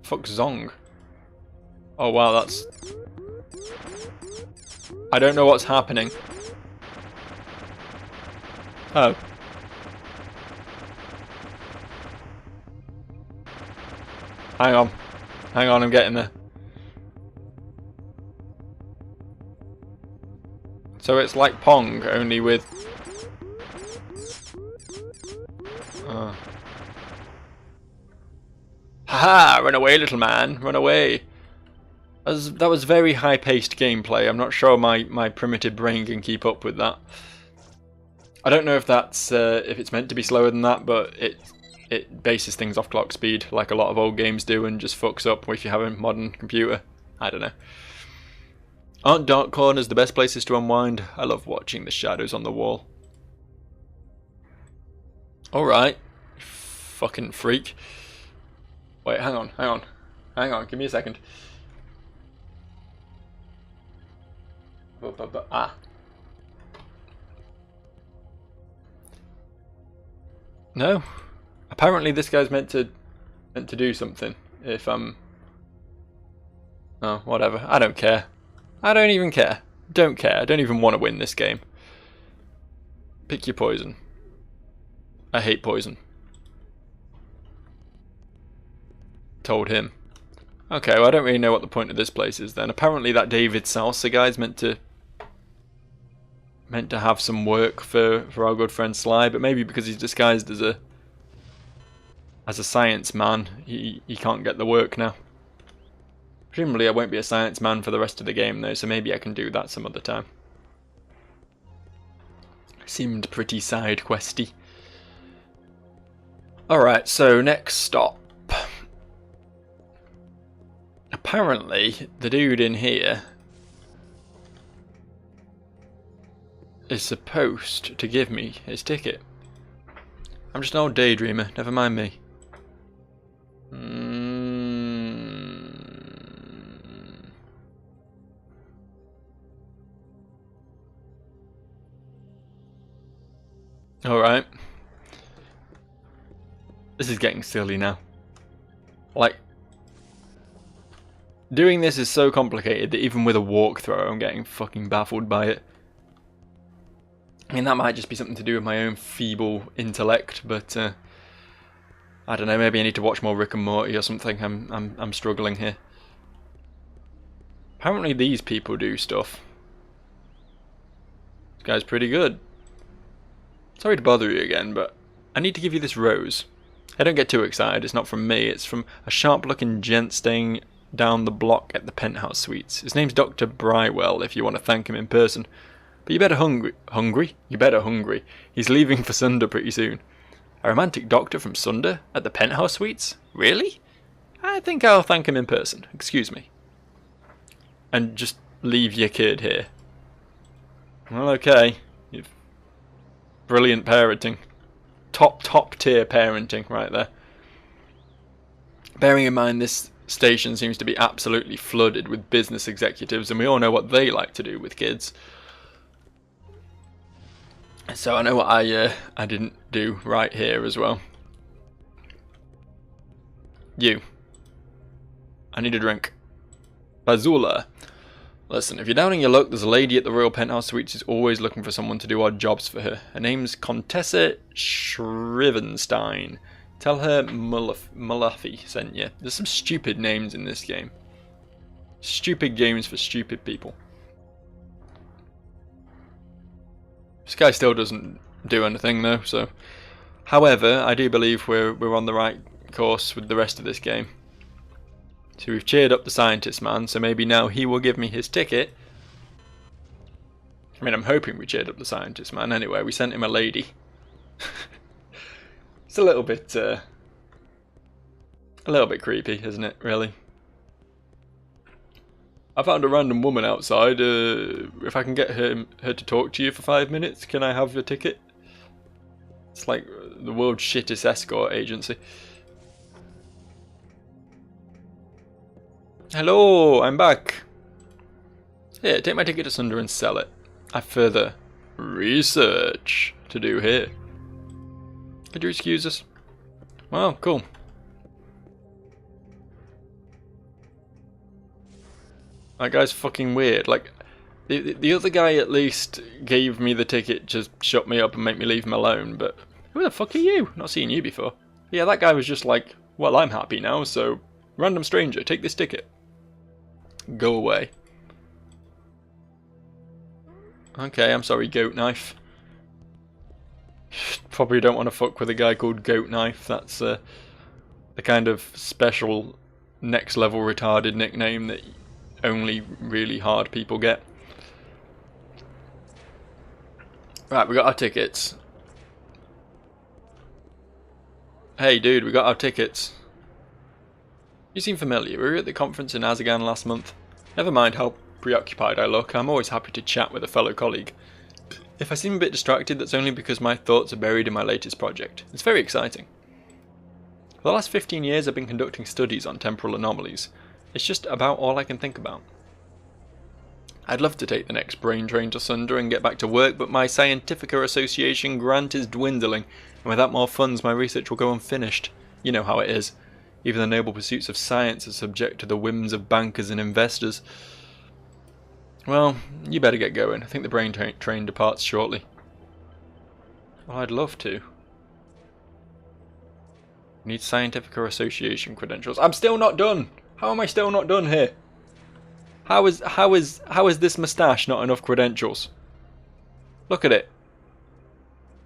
Fuck Zong. Oh wow, that's... I don't know what's happening. Oh. Hang on. Hang on, I'm getting there. So it's like Pong, only with... Haha! Run away, little man! Run away! That was very high-paced gameplay. I'm not sure my primitive brain can keep up with that. I don't know if that's if it's meant to be slower than that, but it bases things off clock speed, like a lot of old games do, and just fucks up if you have a modern computer. I don't know. Aren't dark corners the best places to unwind? I love watching the shadows on the wall. Alright. Fucking freak. Wait, hang on. Hang on, give me a second. Ah. No. Apparently this guy's meant to do something. If oh, whatever. I don't care. I don't even care. Don't care. I don't even want to win this game. Pick your poison. I hate poison. Told him. Okay, well I don't really know what the point of this place is then. Apparently that David Salsa guy's meant to have some work for our good friend Sly, but maybe because he's disguised as a science man, he can't get the work now. Presumably I won't be a science man for the rest of the game though, so maybe I can do that some other time. Seemed pretty side questy. Alright, so next stop. Apparently the dude in here is supposed to give me his ticket. I'm just an old daydreamer, never mind me. Alright. This is getting silly now. Like, doing this is so complicated that even with a walkthrough I'm getting fucking baffled by it. I mean, that might just be something to do with my own feeble intellect, but I don't know, maybe I need to watch more Rick and Morty or something. I'm struggling here. Apparently these people do stuff. This guy's pretty good. Sorry to bother you again, but I need to give you this rose. Hey, don't get too excited, it's not from me, it's from a sharp-looking gent staying down the block at the penthouse suites. His name's Dr. Brywell, if you want to thank him in person. But you better hungry? You better hungry. He's leaving for Sunder pretty soon. A romantic doctor from Sunder at the penthouse suites? Really? I think I'll thank him in person. Excuse me. And just leave your kid here. Well, okay. You've... Brilliant parenting. Top tier parenting right there. Bearing in mind this station seems to be absolutely flooded with business executives, and we all know what they like to do with kids. So I know what I didn't do right here as well. You. I need a drink. Bazula. Listen, if you're down in your luck, there's a lady at the Royal Penthouse Suites who's always looking for someone to do odd jobs for her. Her name's Contessa Shrivenstein. Tell her Malafi sent you. There's some stupid names in this game. Stupid games for stupid people. This guy still doesn't do anything though, so... However, I do believe we're on the right course with the rest of this game. So we've cheered up the scientist man, so maybe now he will give me his ticket. I mean, I'm hoping we cheered up the scientist man. Anyway, we sent him a lady. It's a little bit creepy, isn't it, really? I found a random woman outside. If I can get her to talk to you for 5 minutes, can I have your ticket? It's like the world's shittest escort agency. Hello, I'm back. Here, take my ticket to Sunder and sell it. I have further research to do here. Could you excuse us? Well, cool. That guy's fucking weird. Like, the other guy at least gave me the ticket, just shut me up and make me leave him alone, but who the fuck are you? Not seen you before. Yeah, that guy was just like, well, I'm happy now, so random stranger, take this ticket. Go away. Okay, I'm sorry, Goat Knife. Probably don't want to fuck with a guy called Goat Knife. That's the kind of special next level retarded nickname that only really hard people get. Right, we got our tickets. Hey dude, we got our tickets. You seem familiar. We were at the conference in Azagan last month. Never mind how preoccupied I look, I'm always happy to chat with a fellow colleague. If I seem a bit distracted, that's only because my thoughts are buried in my latest project. It's very exciting. For the last 15 years I've been conducting studies on temporal anomalies. It's just about all I can think about. I'd love to take the next brain train to Sunder and get back to work, but my Scientifica Association grant is dwindling, and without more funds my research will go unfinished. You know how it is. Even the noble pursuits of science are subject to the whims of bankers and investors. Well, you better get going. I think the brain train departs shortly. Well, I'd love to. Need Scientifica Association credentials. I'm still not done! How am I still not done here? How is this moustache not enough credentials? Look at it.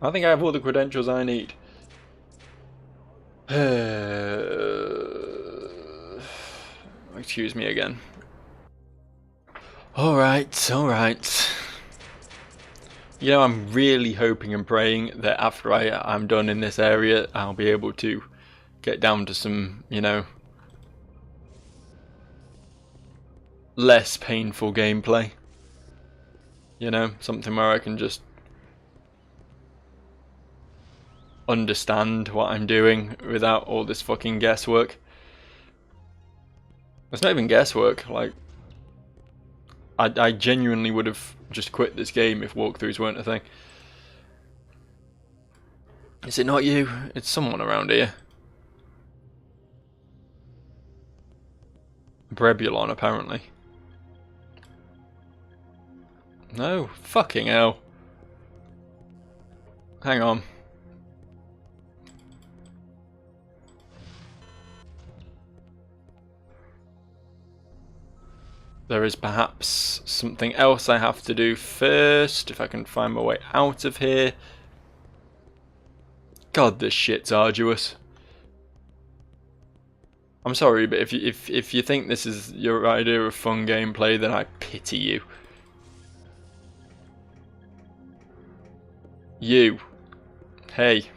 I think I have all the credentials I need. Excuse me again. Alright. You know, I'm really hoping and praying that after I'm done in this area, I'll be able to get down to some, you know, less painful gameplay. You know, something where I can just understand what I'm doing without all this fucking guesswork. It's not even guesswork, like, I genuinely would have just quit this game if walkthroughs weren't a thing. Is it not you? It's someone around here. Brebulon, apparently. No, fucking hell. Hang on. There is perhaps something else I have to do first, if I can find my way out of here. God, this shit's arduous. I'm sorry, but if you think this is your idea of fun gameplay, then I pity you. You. Hey.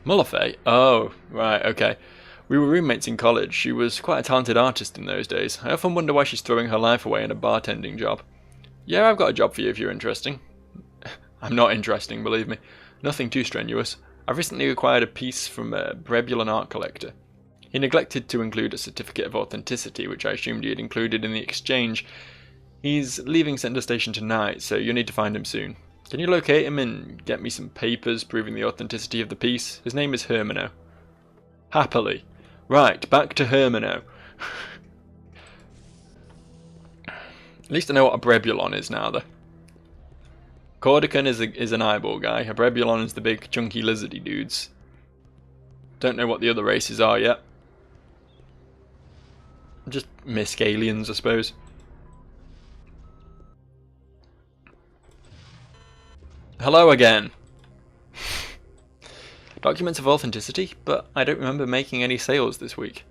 Mullifay? Oh, right, okay. We were roommates in college. She was quite a talented artist in those days. I often wonder why she's throwing her life away in a bartending job. Yeah, I've got a job for you if you're interesting. I'm not interesting, believe me. Nothing too strenuous. I've recently acquired a piece from a Brebulan art collector. He neglected to include a certificate of authenticity, which I assumed he had included in the exchange. He's leaving Center Station tonight, so you'll need to find him soon. Can you locate him and get me some papers proving the authenticity of the piece? His name is Hermano. Happily. Right, back to Hermano. At least I know what a Brebulon is now, though. Cordican is an eyeball guy. A Brebulon is the big, chunky, lizardy dudes. Don't know what the other races are yet. Just Misk aliens, I suppose. Hello again. Documents of authenticity, but I don't remember making any sales this week.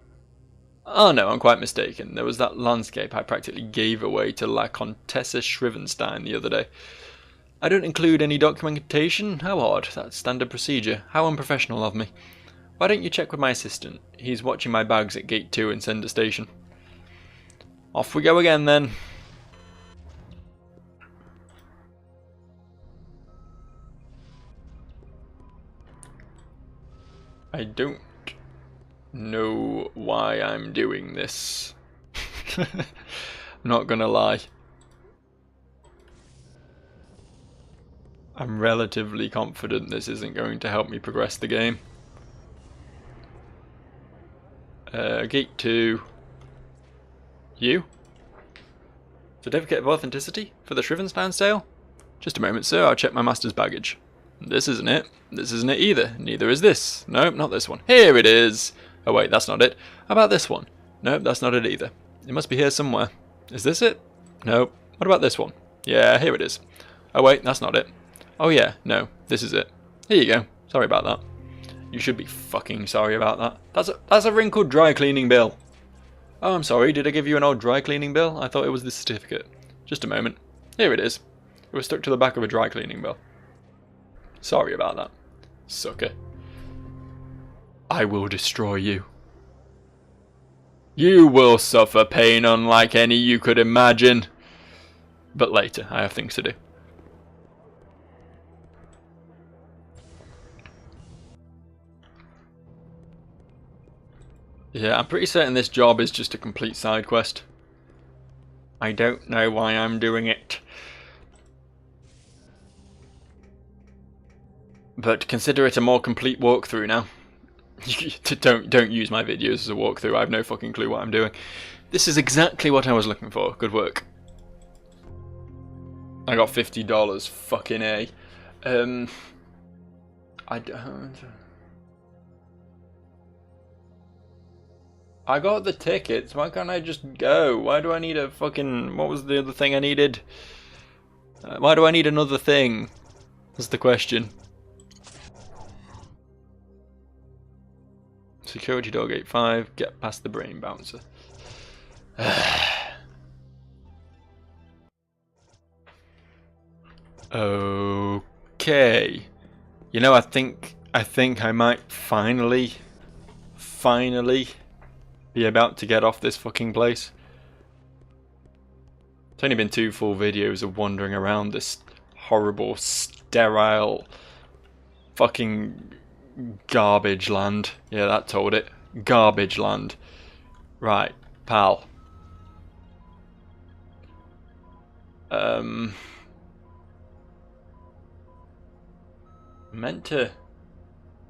Oh no, I'm quite mistaken. There was that landscape I practically gave away to La Contessa Shrivenstein the other day. I don't include any documentation? How odd. That's standard procedure. How unprofessional of me. Why don't you check with my assistant? He's watching my bags at Gate 2 in Sender Station. Off we go again then. I don't know why I'm doing this. I'm not gonna lie. I'm relatively confident this isn't going to help me progress the game. Gate 2. You? Certificate of authenticity for the Shrivenstein sale? Just a moment, sir. I'll check my master's baggage. This isn't it. This isn't it either. Neither is this. Nope, not this one. Here it is. Oh wait, that's not it. How about this one? Nope, that's not it either. It must be here somewhere. Is this it? Nope. What about this one? Yeah, here it is. Oh wait, that's not it. Oh yeah, no, this is it. Here you go. Sorry about that. You should be fucking sorry about that. That's a wrinkled dry cleaning bill. Oh, I'm sorry. Did I give you an old dry cleaning bill? I thought it was the certificate. Just a moment. Here it is. It was stuck to the back of a dry cleaning bill. Sorry about that. Sucker. I will destroy you. You will suffer pain unlike any you could imagine. But later, I have things to do. Yeah, I'm pretty certain this job is just a complete side quest. I don't know why I'm doing it. But consider it a more complete walkthrough now. Don't use my videos as a walkthrough. I have no fucking clue what I'm doing. This is exactly what I was looking for. Good work. I got $50. Fucking A. I don't... I got the tickets. Why can't I just go? Why do I need a fucking... What was the other thing I needed? Why do I need another thing? That's the question. Security door gate 5. Get past the brain bouncer. Okay. You know, I think I might finally be about to get off this fucking place. It's only been 2 full videos of wandering around this horrible, sterile, fucking garbage land. Yeah, that told it. Garbage land. Right, pal. I meant to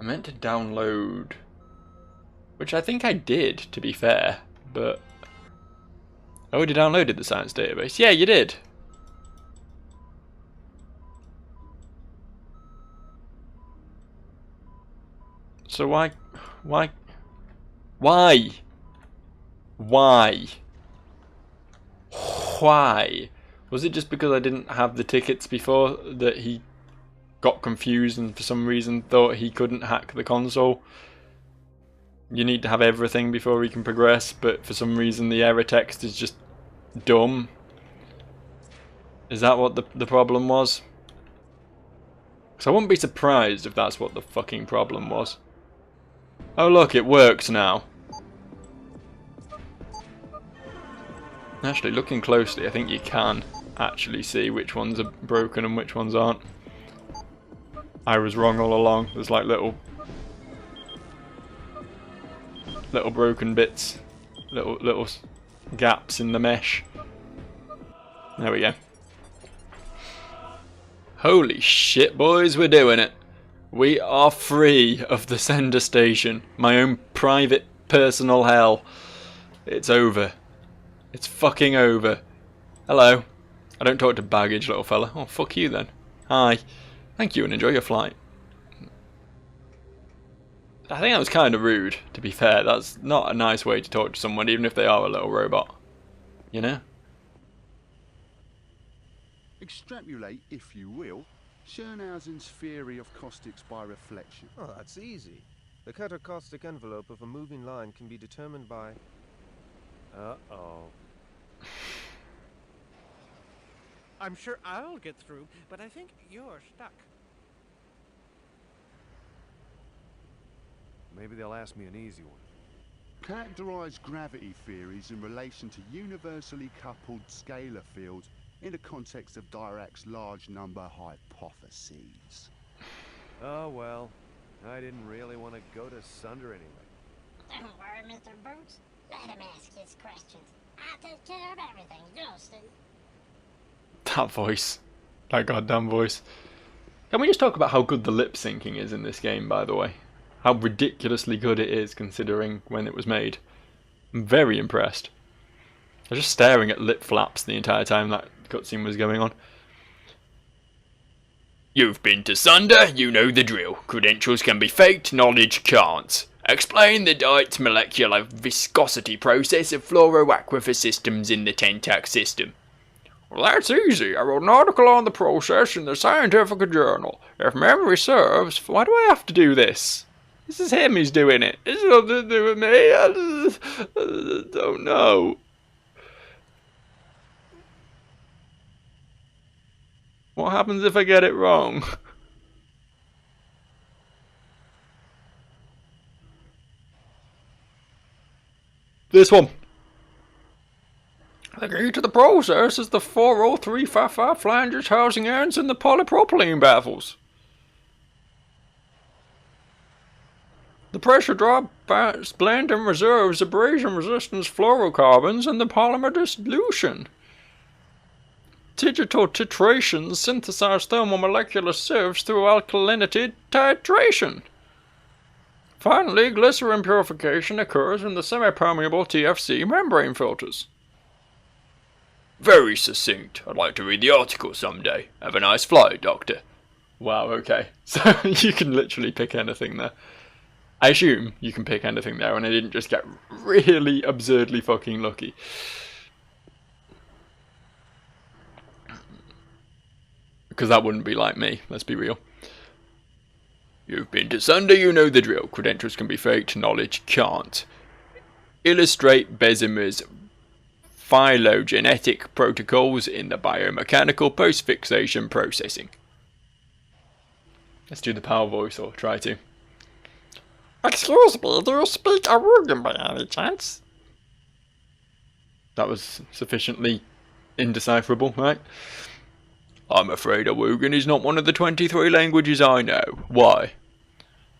download, which I think I did, to be fair, but I already downloaded the science database. Yeah, you did. So why? Was it just because I didn't have the tickets before that he got confused and for some reason thought he couldn't hack the console. You need to have everything before he can progress, but for some reason the error text is just dumb. Is that what the problem was? Because I wouldn't be surprised if that's what the fucking problem was. Oh look, it works now. Actually, looking closely, I think you can actually see which ones are broken and which ones aren't. I was wrong all along. There's like little broken bits, little gaps in the mesh. There we go. Holy shit, boys, we're doing it. We are free of the sender station. My own private personal hell. It's over. It's fucking over. Hello. I don't talk to baggage, little fella. Oh, fuck you then. Hi. Thank you and enjoy your flight. I think that was kind of rude, to be fair. That's not a nice way to talk to someone, even if they are a little robot. You know? Extrapolate, if you will, Schönhausen's theory of caustics by reflection. Oh, that's easy. The catacaustic envelope of a moving line can be determined by... Uh-oh. I'm sure I'll get through, but I think you're stuck. Maybe they'll ask me an easy one. Characterize gravity theories in relation to universally coupled scalar fields in the context of Dirac's large number hypotheses. Oh well, I didn't really want to go to Sunder anyway. Don't worry, Mr. Boots. Let him ask his questions. I'll take care of everything, you'll see. That voice. That goddamn voice. Can we just talk about how good the lip syncing is in this game, by the way? How ridiculously good it is, considering when it was made. I'm very impressed. I was just staring at lip flaps the entire time that cutscene was going on. You've been to Sunder, you know the drill. Credentials can be faked, knowledge can't. Explain the Diet molecular viscosity process of fluoroaquifer systems in the Tentac system. Well, that's easy. I wrote an article on the process in the Scientific Journal. If memory serves, why do I have to do this? This is him who's doing it. This has nothing to do with me. I don't know. What happens if I get it wrong? This one. The key to the process is the 40355 flanges housing ends in the polypropylene baffles. The pressure drop blend and reserves abrasion resistance fluorocarbons in the polymer dissolution. Digital titration synthesize thermomolecular sieves through alkalinity titration. Finally, glycerin purification occurs in the semi-permeable TFC membrane filters. Very succinct. I'd like to read the article someday. Have a nice flight, Doctor. Wow, okay. So you can literally pick anything there. I assume you can pick anything there, and I didn't just get really absurdly fucking lucky. Because that wouldn't be like me, let's be real. You've been to Sunder, you know the drill. Credentials can be faked, knowledge can't. Illustrate Bessemer's phylogenetic protocols in the biomechanical post-fixation processing. Let's do the power voice, or try to. Excuse me, do you speak Awugan by any chance? That was sufficiently indecipherable, right? I'm afraid Awugan is not one of the 23 languages I know. Why?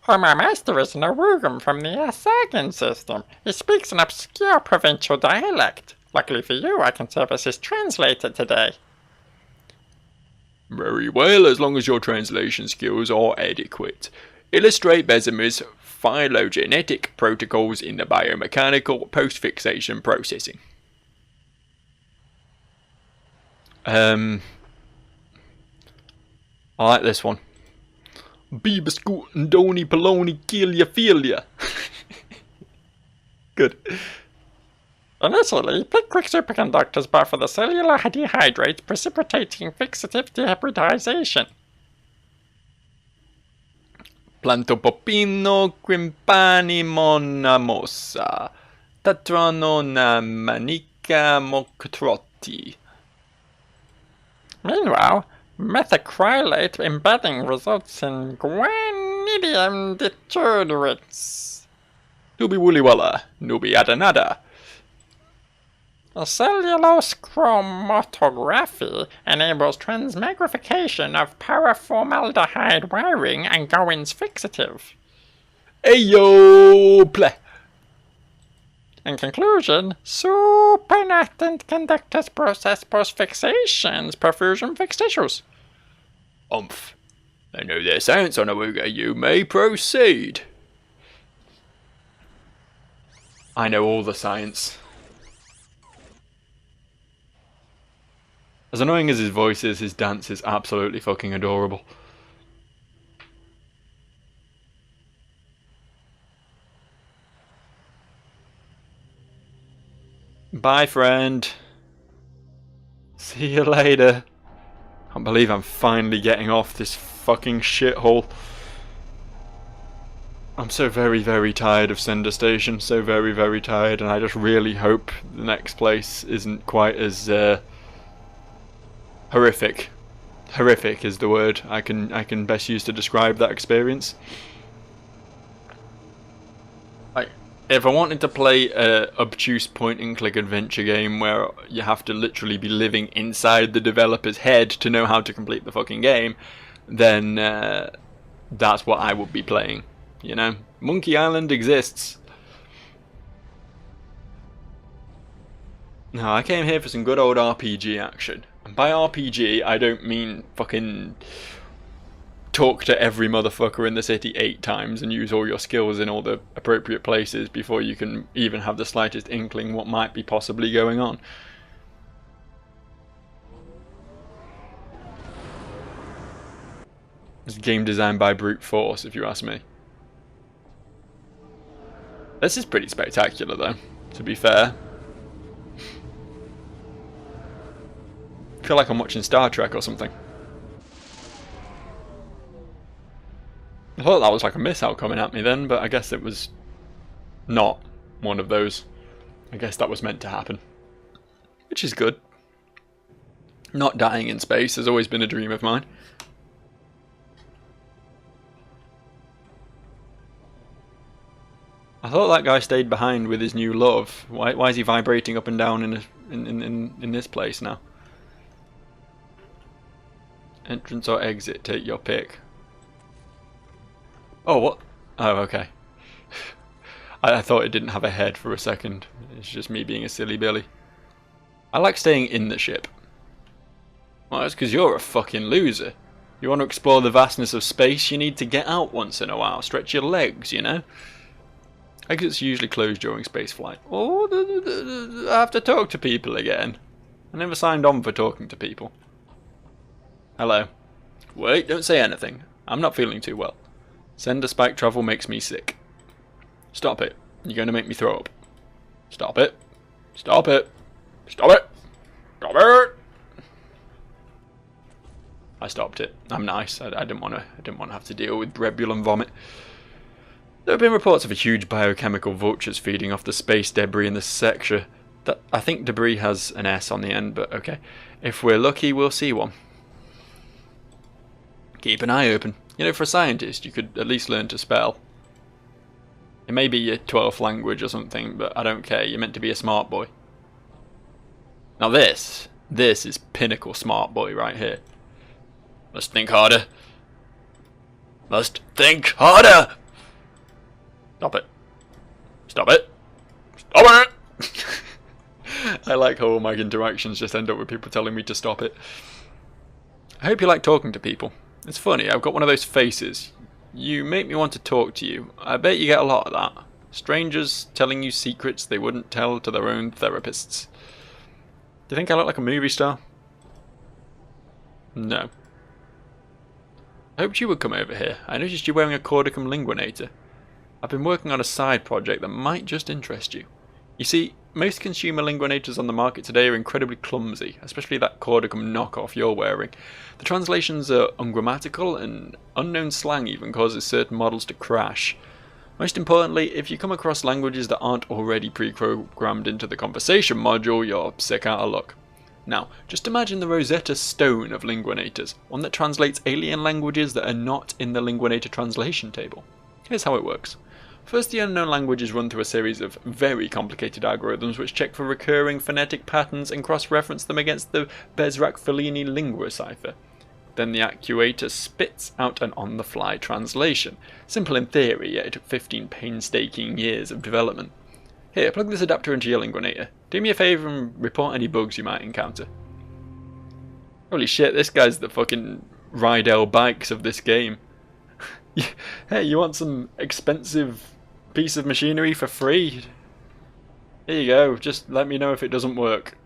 Well, my master is an Awugan from the Asagan system. He speaks an obscure provincial dialect. Luckily for you, I can serve as his translator today. Very well, as long as your translation skills are adequate. Illustrate Bessemer's phylogenetic protocols in the biomechanical post-fixation processing. I like this one. Beaver scootin' Donny Poloni Kilia Filia. Good. Initially, Pickwick superconductors buffer the cellular dehydrate precipitating fixative dehybridization. Planto popino quimpani mona mossa. Tatrano na manica moctrotti. Meanwhile, methacrylate embedding results in guanidium deteriorates. Nubi woolly-walla, nubi adanada. A cellulose chromatography enables transmagrification of paraformaldehyde wiring and Gowen's fixative. Ayo, play. In conclusion, supernatant conductors process postfixations, perfusion fixed tissues. Umph. They know their science on Awuga. You may proceed. I know all the science. As annoying as his voice is, his dance is absolutely fucking adorable. Bye, friend. See you later. Can't believe I'm finally getting off this fucking shithole. I'm so very, very tired of Cinder Station. So very, very tired, and I just really hope the next place isn't quite as horrific. Horrific is the word I can best use to describe that experience. Like, if I wanted to play a obtuse point-and-click adventure game where you have to literally be living inside the developer's head to know how to complete the fucking game, then that's what I would be playing. You know, Monkey Island exists. No, I came here for some good old RPG action. And by RPG, I don't mean fucking talk to every motherfucker in the city 8 times and use all your skills in all the appropriate places before you can even have the slightest inkling what might be possibly going on. It's a game designed by brute force, if you ask me. This is pretty spectacular, though, to be fair. I feel like I'm watching Star Trek or something. I thought that was like a missile coming at me then, but I guess it was not one of those. I guess that was meant to happen. Which is good. Not dying in space has always been a dream of mine. I thought that guy stayed behind with his new love. Why is he vibrating up and down in this place now? Entrance or exit, take your pick. Oh, what? Oh, okay. I thought it didn't have a head for a second. It's just me being a silly Billy. I like staying in the ship. Well, that's because you're a fucking loser. You want to explore the vastness of space, you need to get out once in a while. Stretch your legs, you know? Exits are usually closed during spaceflight. Oh, I have to talk to people again. I never signed on for talking to people. Hello. Wait, don't say anything. I'm not feeling too well. Sender spike travel makes me sick. Stop it. You're going to make me throw up. Stop it. Stop it. Stop it. Stop it. I stopped it. I'm nice. I didn't want to have to deal with Brebulum vomit. There have been reports of a huge biochemical vultures feeding off the space debris in this sector. I think debris has an S on the end, but okay. If we're lucky, we'll see one. Keep an eye open. You know, for a scientist, you could at least learn to spell. It may be your 12th language or something, but I don't care. You're meant to be a smart boy. Now this is pinnacle smart boy right here. Must think harder. Must think harder! Stop it. Stop it. Stop it! I like how all my interactions just end up with people telling me to stop it. I hope you like talking to people. It's funny, I've got one of those faces. You make me want to talk to you. I bet you get a lot of that. Strangers telling you secrets they wouldn't tell to their own therapists. Do you think I look like a movie star? No. I hoped you would come over here. I noticed you're wearing a Cordicum linguinator. I've been working on a side project that might just interest you. You see, most consumer linguinators on the market today are incredibly clumsy, especially that Cordicum knockoff you're wearing. The translations are ungrammatical, and unknown slang even causes certain models to crash. Most importantly, if you come across languages that aren't already pre-programmed into the conversation module, you're sick out of luck. Now, just imagine the Rosetta Stone of linguinators, one that translates alien languages that are not in the linguinator translation table. Here's how it works. First, the unknown language is run through a series of very complicated algorithms which check for recurring phonetic patterns and cross-reference them against the Bezrak-Fellini lingua cipher. Then the actuator spits out an on-the-fly translation. Simple in theory, yet it took 15 painstaking years of development. Here, plug this adapter into your linguinator. Do me a favour and report any bugs you might encounter. Holy shit, this guy's the fucking Rydell Bikes of this game. Hey, you want some expensive piece of machinery for free? Here you go, just let me know if it doesn't work.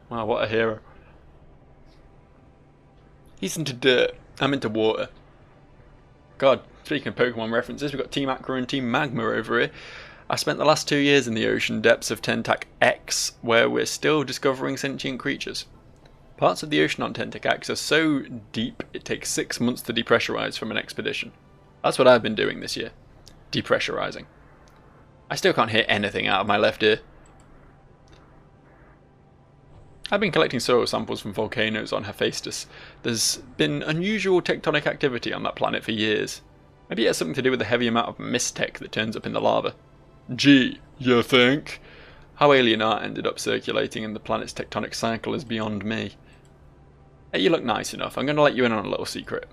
Wow, what a hero. He's into dirt, I'm into water. God, speaking of Pokemon references, we've got Team Aqua and Team Magma over here. I spent the last 2 years in the ocean depths of Tentac X, where we're still discovering sentient creatures. Parts of the ocean on Tentac X are so deep it takes 6 months to depressurize from an expedition. That's what I've been doing this year. Depressurizing. I still can't hear anything out of my left ear. I've been collecting soil samples from volcanoes on Hephaestus. There's been unusual tectonic activity on that planet for years. Maybe it has something to do with the heavy amount of mistec that turns up in the lava. Gee, you think? How alien art ended up circulating in the planet's tectonic cycle is beyond me. Hey, you look nice enough. I'm going to let you in on a little secret.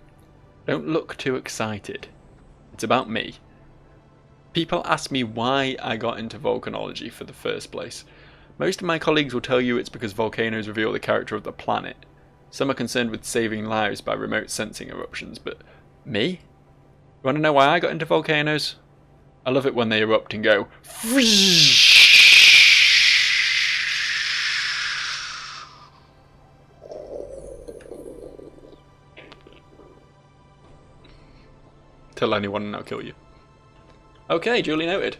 Don't look too excited. It's about me. People ask me why I got into volcanology for the first place. Most of my colleagues will tell you it's because volcanoes reveal the character of the planet. Some are concerned with saving lives by remote sensing eruptions, but me? You want to know why I got into volcanoes? I love it when they erupt and go tell anyone and I'll kill you. Okay, duly noted.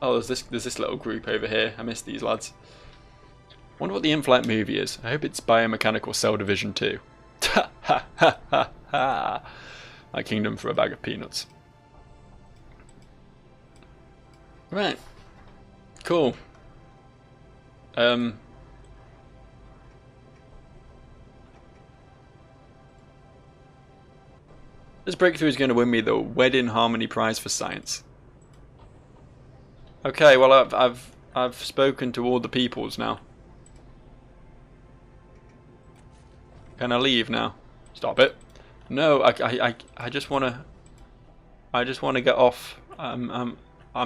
Oh, there's this little group over here. I missed these lads. Wonder what the in-flight movie is. I hope it's Biomechanical Cell Division 2. Ha ha ha ha ha. My kingdom for a bag of peanuts. Right. Cool. This breakthrough is going to win me the Wedding Harmony Prize for Science. Okay, well I've spoken to all the peoples now. Can I leave now? Stop it. No, I just wanna get off. I'm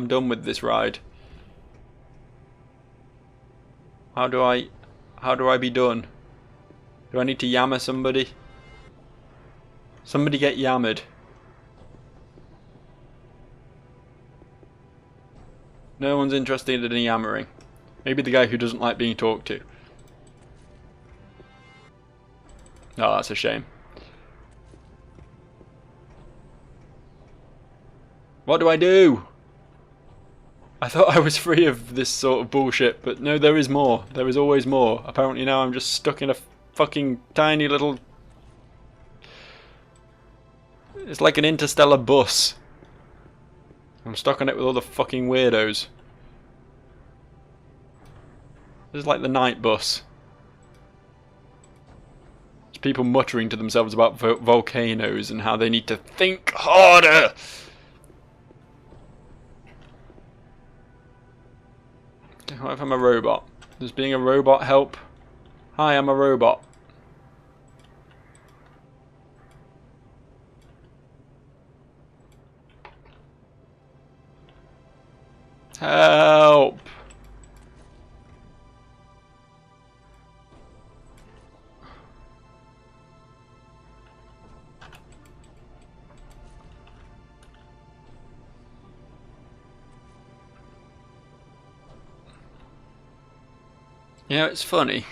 done with this ride. How do I be done? Do I need to yammer somebody? Somebody get yammered. No one's interested in yammering. Maybe the guy who doesn't like being talked to. Oh, that's a shame. What do I do? I thought I was free of this sort of bullshit, but no, there is more. There is always more. Apparently now I'm just stuck in a fucking tiny little... It's like an interstellar bus. I'm stuck on it with all the fucking weirdos. This is like the night bus. It's people muttering to themselves about volcanoes and how they need to think harder. What if I'm a robot? Does being a robot help? Hi, I'm a robot. Help! You know, it's funny.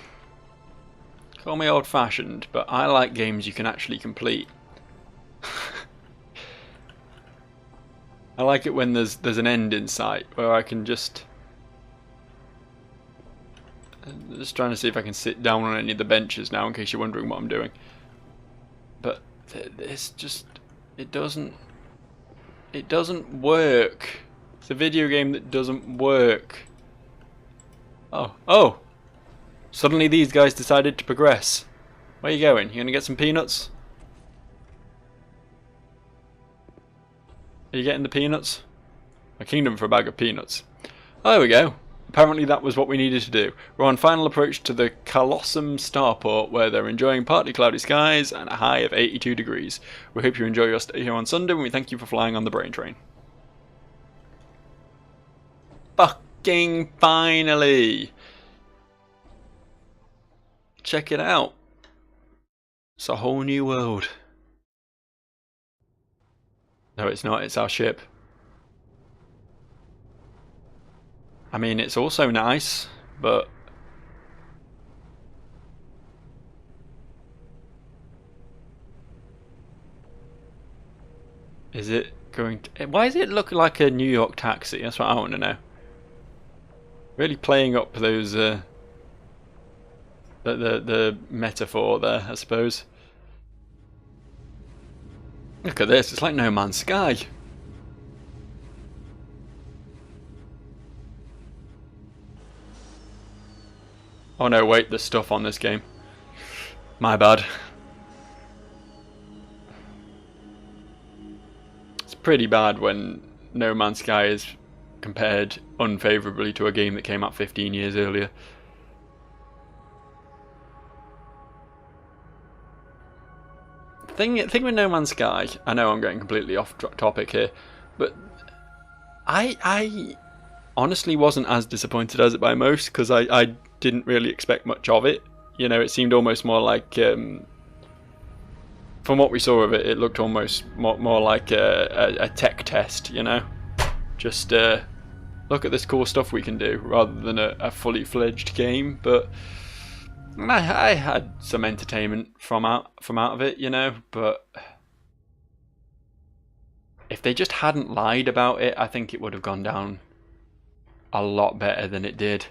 Call me old-fashioned, but I like games you can actually complete. I like it when there's an end in sight where I can just trying to see if I can sit down on any of the benches now in case you're wondering what I'm doing. But it's just it doesn't work. It's a video game that doesn't work. Oh. Suddenly these guys decided to progress. Where are you going? You gonna get some peanuts? Are you getting the peanuts? A kingdom for a bag of peanuts. Oh, there we go. Apparently that was what we needed to do. We're on final approach to the Colossum starport, where they're enjoying partly cloudy skies and a high of 82 degrees. We hope you enjoy your stay here on Sunday, and we thank you for flying on the brain train. Fucking finally! Check it out. It's a whole new world. No, it's not. It's our ship. I mean, it's also nice, but is it going to... Why does it look like a New York taxi? That's what I want to know. Really playing up those the metaphor there, I suppose. Look at this. It's like No Man's Sky. Oh no, wait, there's stuff on this game. My bad. It's pretty bad when No Man's Sky is compared unfavourably to a game that came out 15 years earlier. Thing with No Man's Sky, I know I'm getting completely off topic here, but I honestly wasn't as disappointed as it by most, because I didn't really expect much of it. You know, it seemed almost more like, from what we saw of it, it looked almost more like a tech test, you know? Just look at this cool stuff we can do, rather than a fully fledged game. But I had some entertainment from out of it, you know? But if they just hadn't lied about it, I think it would have gone down a lot better than it did.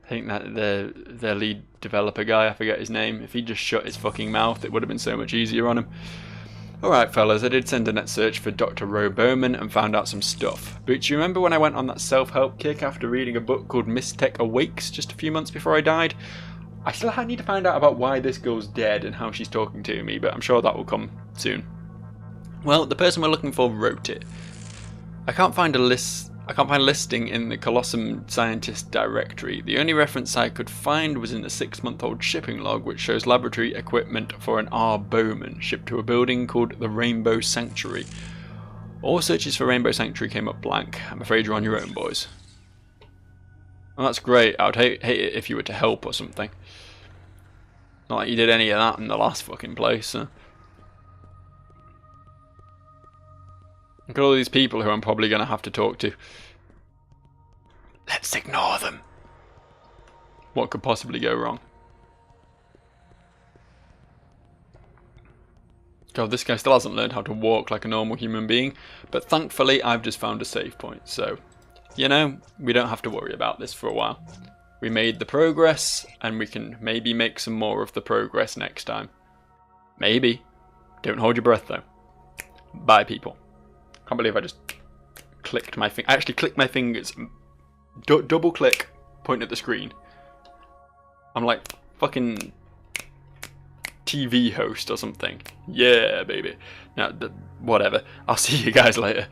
I think that the lead developer guy, I forget his name, if he just shut his fucking mouth, it would have been so much easier on him. Alright fellas, I did send a net search for Dr. Roe Bowman and found out some stuff. But you remember when I went on that self-help kick after reading a book called Mystech Awakes just a few months before I died? I still need to find out about why this girl's dead and how she's talking to me, but I'm sure that will come soon. Well, the person we're looking for wrote it. I can't find a listing in the Colossum Scientist directory. The only reference I could find was in a 6-month-old shipping log, which shows laboratory equipment for an R. Bowman shipped to a building called the Rainbow Sanctuary. All searches for Rainbow Sanctuary came up blank. I'm afraid you're on your own, boys. Well, that's great. I would hate it if you were to help or something. Not like you did any of that in the last fucking place, huh? Look at all these people who I'm probably going to have to talk to. Let's ignore them. What could possibly go wrong? God, this guy still hasn't learned how to walk like a normal human being, but thankfully I've just found a save point, so, you know, we don't have to worry about this for a while. We made the progress, and we can maybe make some more of the progress next time. Maybe. Don't hold your breath, though. Bye, people. Can't believe I just clicked my finger. I actually clicked my fingers. Double click, point at the screen. I'm like fucking TV host or something. Yeah, baby. Now, whatever. I'll see you guys later.